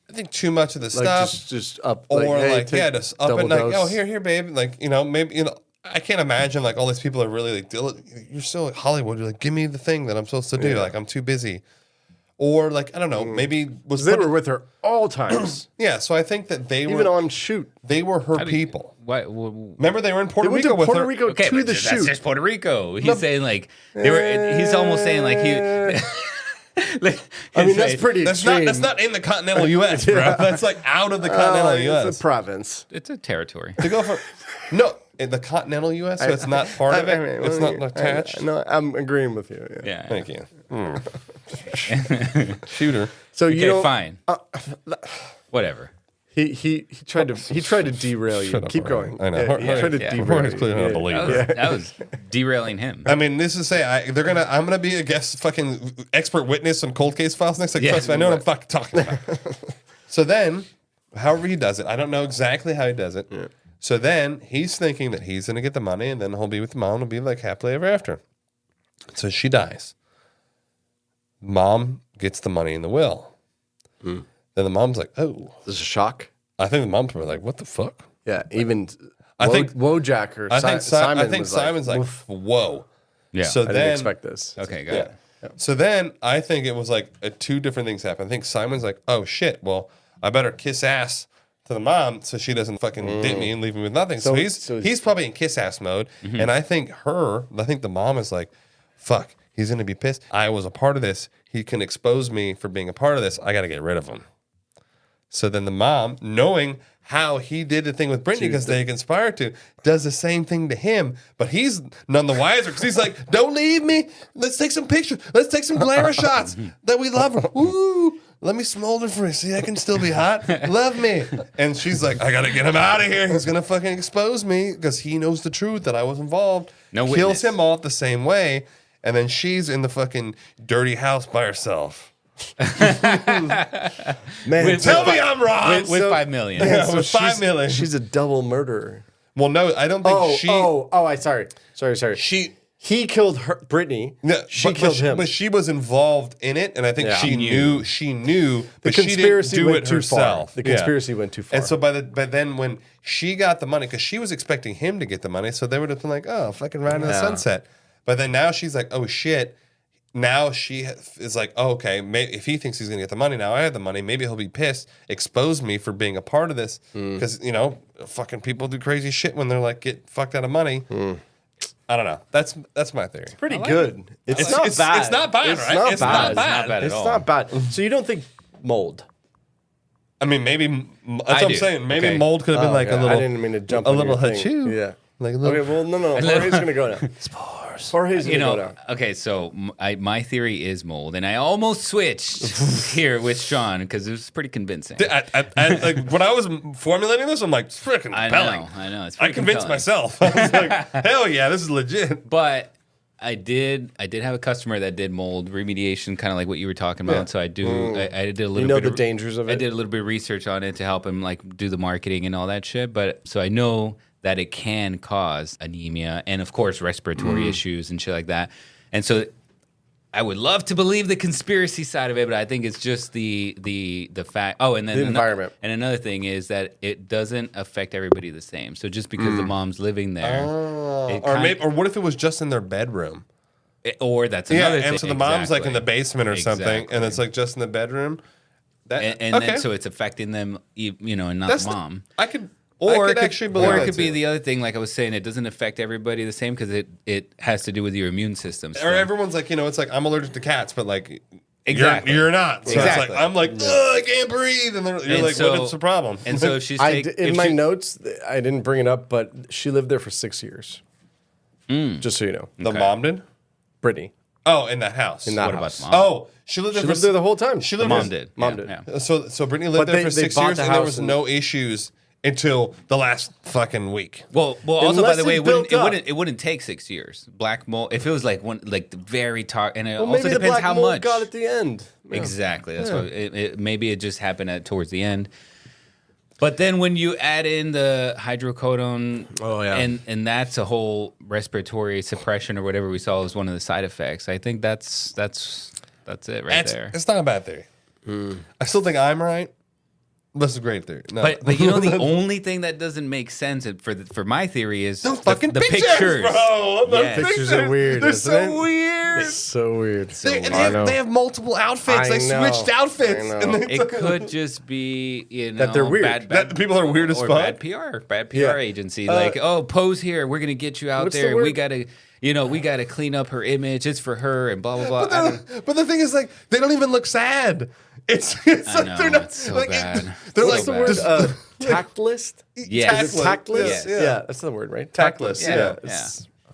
I think too much of the like stuff, just up, or just up and like, dose. Here, babe, like maybe I can't imagine like all these people are really like, you're still Hollywood. You're like, give me the thing that I'm supposed to do. Like I'm too busy, or like I don't know, maybe they were with her all times. Yeah, so I think that they even on shoot. They were her people. Remember they were in Puerto Rico with Puerto her. Rico to the shoot. That's just Puerto Rico. He's saying like they were. He's almost saying like he. That's pretty. That's not in the continental U.S., bro. That's like out of the continental U.S. It's a province. It's a territory. To go for in the continental U.S., so it's not part of it. It's not attached. No, I'm agreeing with you. Yeah. Thank you. Shooter. So you fine. Whatever. He tried to derail you. Keep going. I know. He tried to derail you. Clearly not believe. That was derailing him. I mean, this is say I'm gonna be a guest fucking expert witness on cold case files next. Like, trust me, I know what I'm fucking talking about. So then, however he does it, I don't know exactly how he does it. Yeah. So then he's thinking that he's gonna get the money, and then he'll be with the mom and be like happily ever after. So she dies. Mom gets the money in the will. Then the mom's like, "Oh, this is a shock." I think the mom's probably like, "What the fuck?" Yeah, even I think Wojak or Simon's like, "Whoa." Yeah, so I didn't expect this. Okay, got it. Yeah. So then I think it was like two different things happen. I think Simon's like, "Oh shit, well, I better kiss ass to the mom so she doesn't fucking dip me and leave me with nothing." So he's probably in kiss ass mode, and I think the mom is like, "Fuck." He's going to be pissed. I was a part of this. He can expose me for being a part of this. I got to get rid of him. So then the mom, knowing how he did the thing with Brittany because they conspired to, does the same thing to him. But he's none the wiser because he's like, don't leave me. Let's take some pictures. Let's take some glamour shots that we love her. Woo! Let me smolder for you. See, I can still be hot. Love me. And she's like, I got to get him out of here. He's going to fucking expose me because he knows the truth that I was involved. Kills him off the same way. And then she's in the fucking dirty house by herself. Man, tell me I'm wrong. With $5 million. Yeah, with $5 million. She's a double murderer. Well, no, I don't think she. Oh, sorry. She He killed her, Brittany. Yeah, she killed him. But she was involved in it, and I think she knew, but she didn't do it herself. The conspiracy went too far. And so by then when she got the money, because she was expecting him to get the money, so they would have been like, oh, fucking ride in the sunset. But then now she's like, oh, shit. Now she is like, oh, okay, if he thinks he's going to get the money, now I have the money. Maybe he'll be pissed, expose me for being a part of this. Because, fucking people do crazy shit when they're like, get fucked out of money. I don't know. That's my theory. It's pretty good. It's not bad. It's not bad, right? It's not bad. It's not bad. So you don't think mold? I mean, maybe that's what I'm saying. Maybe mold could have been like a little. I didn't mean to jump a on little your thing. hachoo. Yeah. Like a little, okay. Well, no. Jorge's gonna go now. Jorge's gonna go down. Okay, so my theory is mold, and I almost switched here with Sean because it was pretty convincing. like when I was formulating this, I'm like, it's freaking compelling. I know. It's I convinced myself. I was like, hell yeah, this is legit. But I did have a customer that did mold remediation, kind of like what you were talking about. Yeah. So I did a little. bit the dangers of it. I did a little bit of research on it to help him like do the marketing and all that shit. But so I know that it can cause anemia and, of course, respiratory issues and shit like that. And so I would love to believe the conspiracy side of it, but I think it's just the fact. Oh, and then the environment. And another thing is that it doesn't affect everybody the same. So just because the mom's living there. Or what if it was just in their bedroom? Or that's another thing. And so the mom's like in the basement or something, and it's like just in the bedroom. Then so it's affecting them, and not the mom. Or it could be the other thing, like I was saying, it doesn't affect everybody the same because it has to do with your immune system. Or everyone's like, it's like I'm allergic to cats, but like exactly you're not. So exactly. It's like I'm like, I can't breathe, and you're like, what's the problem? And so she's in my notes, I didn't bring it up, but she lived there for 6 years. Just so you know, the mom did, Brittany. Oh, in that house. In that house. About the mom? Oh, she lived there the whole time. She lived Mom did. Mom did. Yeah. So Brittany lived there for 6 years, and there was no issues until the last fucking week. Well. Also, by the way, it wouldn't take 6 years. Black mold. If it was like the very and it also depends how much. Got at the end. Yeah. Exactly. That's why maybe it just happened towards the end. But then when you add in the hydrocodone, and that's a whole respiratory suppression or whatever we saw as one of the side effects. I think that's it there. It's not a bad theory. I still think I'm right. That's a great theory. No. But the only thing that doesn't make sense for my theory is the fucking pictures. Bro. The pictures are weird. They're so weird. It's so weird. They have multiple outfits. They switched outfits. It could just be that they're weird. That the people are weird as fuck. Bad PR agency. Pose here. We're gonna get you out there. We gotta. We got to clean up her image. It's for her and blah, blah, blah. But the thing is, like, they don't even look sad. It's like they're not. It's so like, bad. They're What's like the word? Tactless? Yes. Tactless? Yeah. Yeah, that's the word, right? Tactless. Yeah.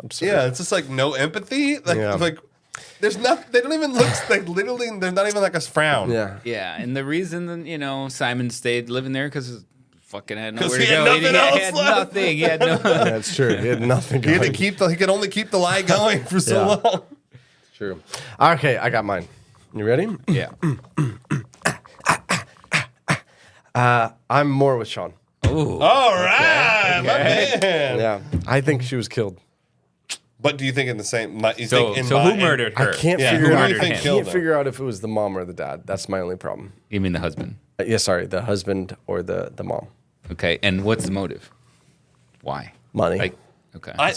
I'm sorry. Yeah, it's just like no empathy. Like there's nothing. They don't even look like literally. There's not even like a frown. Yeah. Yeah, and the reason Simon stayed living there because fucking had nowhere to he had go. nothing else He had left. nothing. He had no. That's true. He had nothing. He had to keep. He could only keep the lie going for so long. True. Okay, I got mine. You ready? Yeah. I'm more with Sean. Ooh. All right, my man. Yeah, I think she was killed. But do you think in the same? So who murdered her? I can't figure out if it was the mom or the dad. That's my only problem. You mean the husband? Sorry, the husband or the mom. Okay, and what's the motive? Why? Money. Okay. I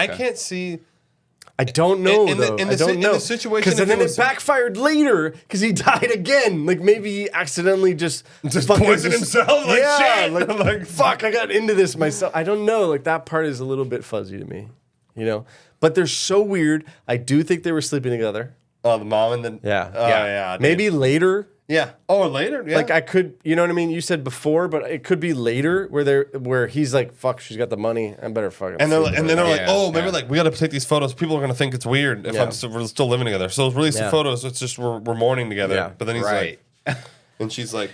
can't see. I don't know, though. In the situation, because then it backfired later because he died again. Like maybe he accidentally just poisoned himself. Like, yeah, shit. like fuck. I got into this myself. I don't know. Like that part is a little bit fuzzy to me, But they're so weird. I do think they were sleeping together. Oh, the mom and the yeah. Maybe later. Yeah. Oh, later. Yeah. Like I could, you know what I mean? You said before, but it could be later where he's like, "Fuck, she's got the money. I better fucking." And then they're like, "Oh, maybe like we got to take these photos. People are gonna think it's weird if we're still living together. So release the photos. It's just we're mourning together." Yeah. But then he's like, and she's like,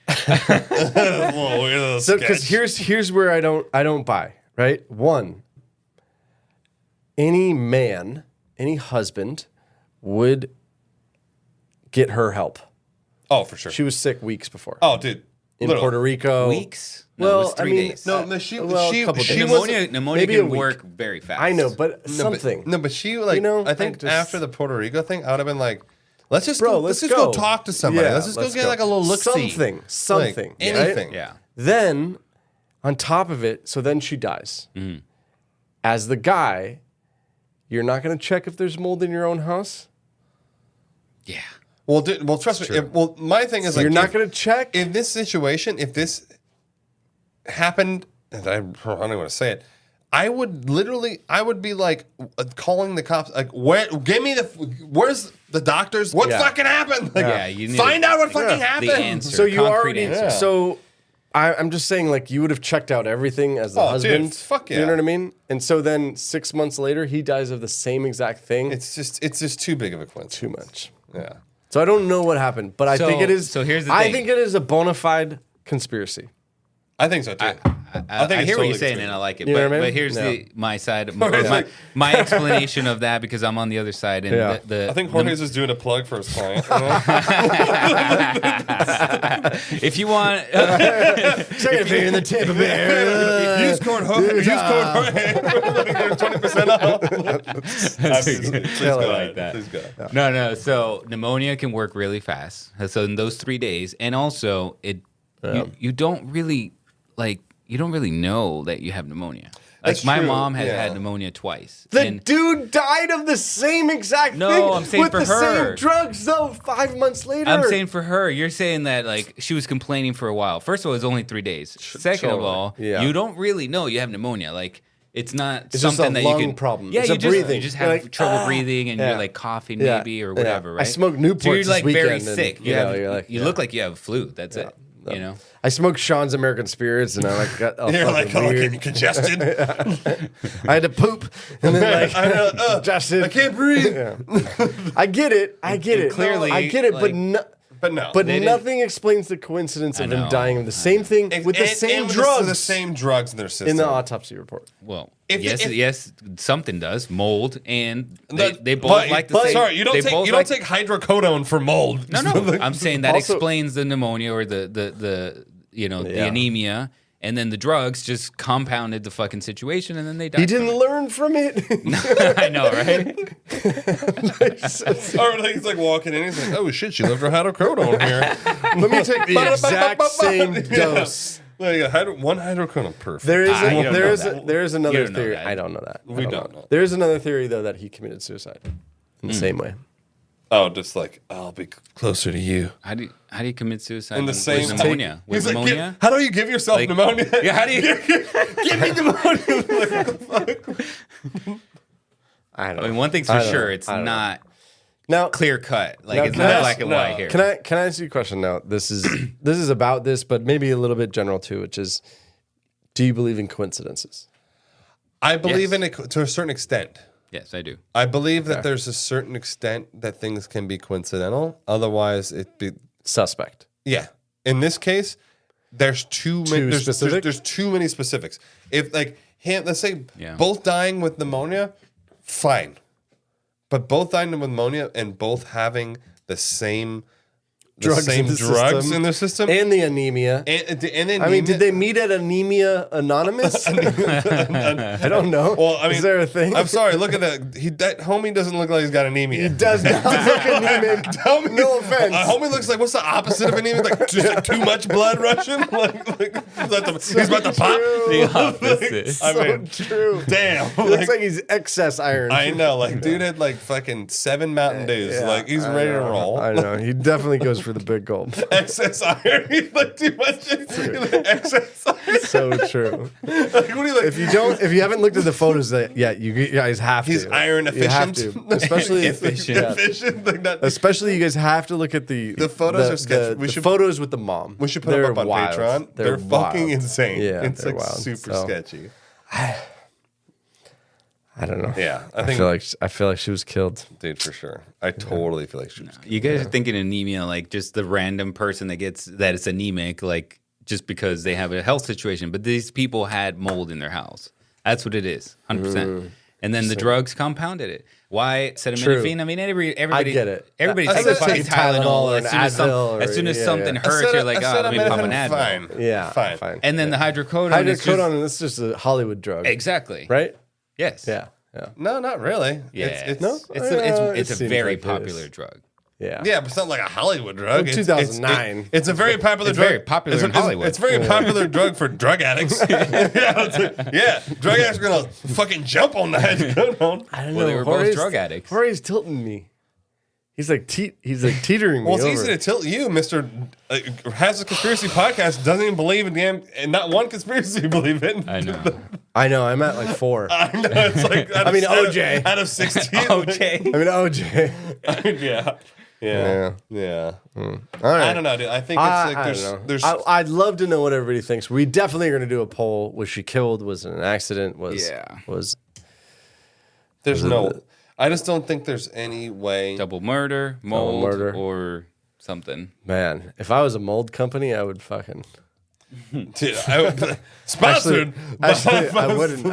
"A little weird." So because here's where I don't buy. Right, one. Any man, any husband, would get her help. Oh, for sure. She was sick weeks before. Oh, dude. in Puerto Rico. Weeks? No, it was 3 days. She pneumonia can work very fast. I know, but something. But she I think after the Puerto Rico thing, I would have been like, let's just go talk to somebody. Yeah, let's just go get like a little look-see. Something. Anything. Right? Yeah. Then, on top of it, so then she dies. Mm-hmm. As the guy, you're not going to check if there's mold in your own house? Yeah. Well, trust me. My thing is you're not going to check? In this situation, if this happened, and I don't even want to say it, I would be like calling the cops, like, where's the doctors? What fucking happened? Like, you need find out what fucking happened. The answer, so you already, answer. so I'm just saying, like, you would have checked out everything as the husband. Dude, fuck yeah. You know what I mean? And so then 6 months later, he dies of the same exact thing. It's just too big of a coincidence. Too much. Yeah. So I don't know what happened, but I think it is. So here's the I thing. think it is a bona fide conspiracy. I think so too. I hear what you're saying, and I like it. You know what I mean? But here's my side, my explanation of that, because I'm on the other side. And I think Jorge's just doing a plug for his client. If you want, Second finger in the tip of it. Use code Jorge. Use code Jorge. 20% off. Please go like that. Please go. No. So pneumonia can work really fast. So in those 3 days, and also you don't really know that you have pneumonia. Like That's my true. mom has had pneumonia twice. The dude died of the same exact thing. No, I'm saying with for the her. same drugs, though. 5 months later. I'm saying for her. You're saying that like she was complaining for a while. First of all, it's only 3 days. Second of all, you don't really know you have pneumonia. Like it's not it's something just a that lung you can problem. Yeah, it's you just have trouble breathing and you're like coughing maybe or whatever. Right? I smoked Newports so you're like this very weekend sick. You look like you have flu. That's it. You know, I smoked Sean's American Spirits, and I got you're like weird. congested. I had to poop, and then like congested. I can't breathe. I get it. Clearly, I get it, like, but nothing explains the coincidence of him dying of the same thing with the same drugs. The same drugs in their system. In the autopsy report. Well, yes, something does. Mold, and they both like the same. Sorry, you don't take hydrocodone for mold. No. I'm saying that explains the pneumonia or the anemia. And then the drugs just compounded the fucking situation, and then they died. He didn't learn from it. I know, right? Or like he's like walking in, he's like, "Oh shit, she left her hydrocodone here. Let me take the exact same dose." Like one hydrocodone, perfect. There is another theory. I don't know that. We don't know. There is another theory though that he committed suicide in the same way. Oh, just like I'll be closer to you. How do you commit suicide in the same pneumonia? With pneumonia? How do you give yourself pneumonia? Yeah, how do you give me pneumonia? I don't know. I mean, one thing's for sure, it's not now clear cut. Like it's not black and white here. Can I ask you a question now? This is about this, but maybe a little bit general too, which is, do you believe in coincidences? I believe in it to a certain extent. Yes, I do. I believe that there's a certain extent that things can be coincidental. Otherwise, it'd be suspect. Yeah. In this case, there's too many. There's too many specifics. If like let's say both dying with pneumonia, fine. But both dying with pneumonia and both having the same drugs in their system and the anemia. And the anemia. I mean, did they meet at Anemia Anonymous? I don't know. Well, I mean, is there a thing? I'm sorry. Look at that. That homie doesn't look like he's got anemia. He does not look anemic. No offense. Homie looks like what's the opposite of anemia? Like just like too much blood rushing. He's about to pop. The opposite. So true. Damn. He looks like he's excess iron. I know. Like dude had like fucking 7 Mountain Dews. Yeah, like he's ready to roll. I know. He definitely goes for the big gulp. Excess iron. He's like too much. Excess iron. So true. Like, what do you like? If you haven't looked at the photos yet, you guys have to. He's iron efficient. You have to. Especially efficient. Like that. Especially you guys have to look at the photos are sketchy. The photos with the mom. We should put them up on wild. Patreon. They're fucking insane. Yeah, it's like wild. super sketchy. I don't know. Yeah, I feel like she was killed, dude, for sure. I totally feel like she was killed. You guys are thinking anemia like just the random person that it's anemic, like just because they have a health situation. But these people had mold in their house. That's what it is, 100%. And then the drugs compounded it. Why acetaminophen? I mean, everybody. I get it. Everybody I takes take fucking Tylenol. or As soon as something hurts, you're like, oh, let me pop an Advil. Fine. Yeah, fine. And then the hydrocodone. Hydrocodone is just a Hollywood drug. Exactly. Right? Yes. Yeah. No, not really. Yeah. It's a very popular drug. Yeah. Yeah, but it's not like a Hollywood drug. Well, 2009. It's a very popular drug. Very popular in Hollywood. It's a very popular drug for drug addicts. Drug addicts are going to fucking jump on that. I don't know. Well, they were both drug addicts. Jorge's tilting me. He's like teetering me Well, it's over. easy to tilt you, Mr. Has a Conspiracy Podcast, doesn't even believe in and not one conspiracy you believe in. I know. I'm at like 4. I know. It's like, OJ. Out of 16. OJ. OJ. Yeah. All right. I don't know, dude. I think it's there's. I'd love to know what everybody thinks. We definitely are going to do a poll. Was she killed? Was it an accident? There's no. I just don't think there's any way. Double murder, mold, or something. Man, if I was a mold company, I would fucking. Dude, sponsored. Actually, I wouldn't.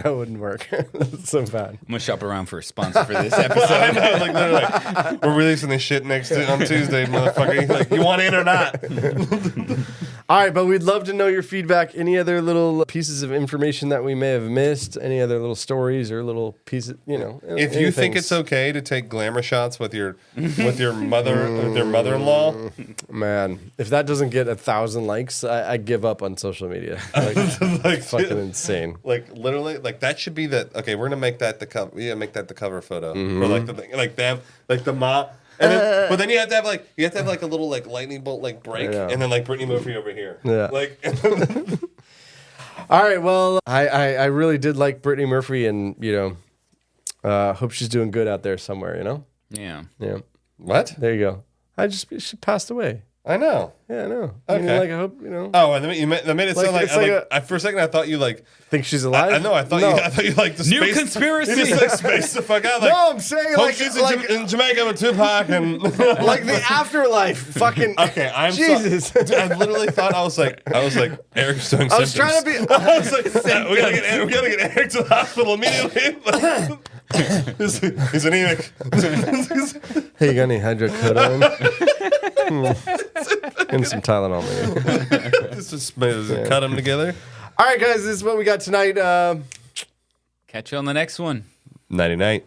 That wouldn't work. That's so bad. I'm gonna shop around for a sponsor for this episode. I know, like, we're releasing this shit on Tuesday, motherfucker. Like, you want in or not? All right, but we'd love to know your feedback. Any other little pieces of information that we may have missed? Any other little stories or little pieces? If you think it's okay to take glamour shots with your mother-in-law, man, if that doesn't get 1,000 likes, I give up on social media. Like fucking insane. Like literally, like that should be the okay. We're gonna make that the cover. Yeah, make that the cover photo or like the thing, like them, like the mom. And then, but then you have to have like a little like lightning bolt like break, and then like Brittany Murphy over here. Yeah. Like. All right. Well, I really did like Brittany Murphy, and hope she's doing good out there somewhere. Yeah. Yeah. What? There you go. She passed away. I know. Yeah, I know. Okay. I hope Oh, and that made it sound like for a second I thought you like think she's alive. I know. I thought you like the new space, conspiracy. You just like space the fuck out. Like, no, I'm saying hope she's in Jamaica with Tupac and like the afterlife. Fucking okay. I'm Jesus. I literally thought I was like Eric's doing. I was trying to be. I was like, we gotta get Eric to the hospital immediately. He's anemic. Hey, you got any hydrocodone? And some Tylenol, maybe. Just cut them together. All right, guys, this is what we got tonight. Catch you on the next one. Nighty night.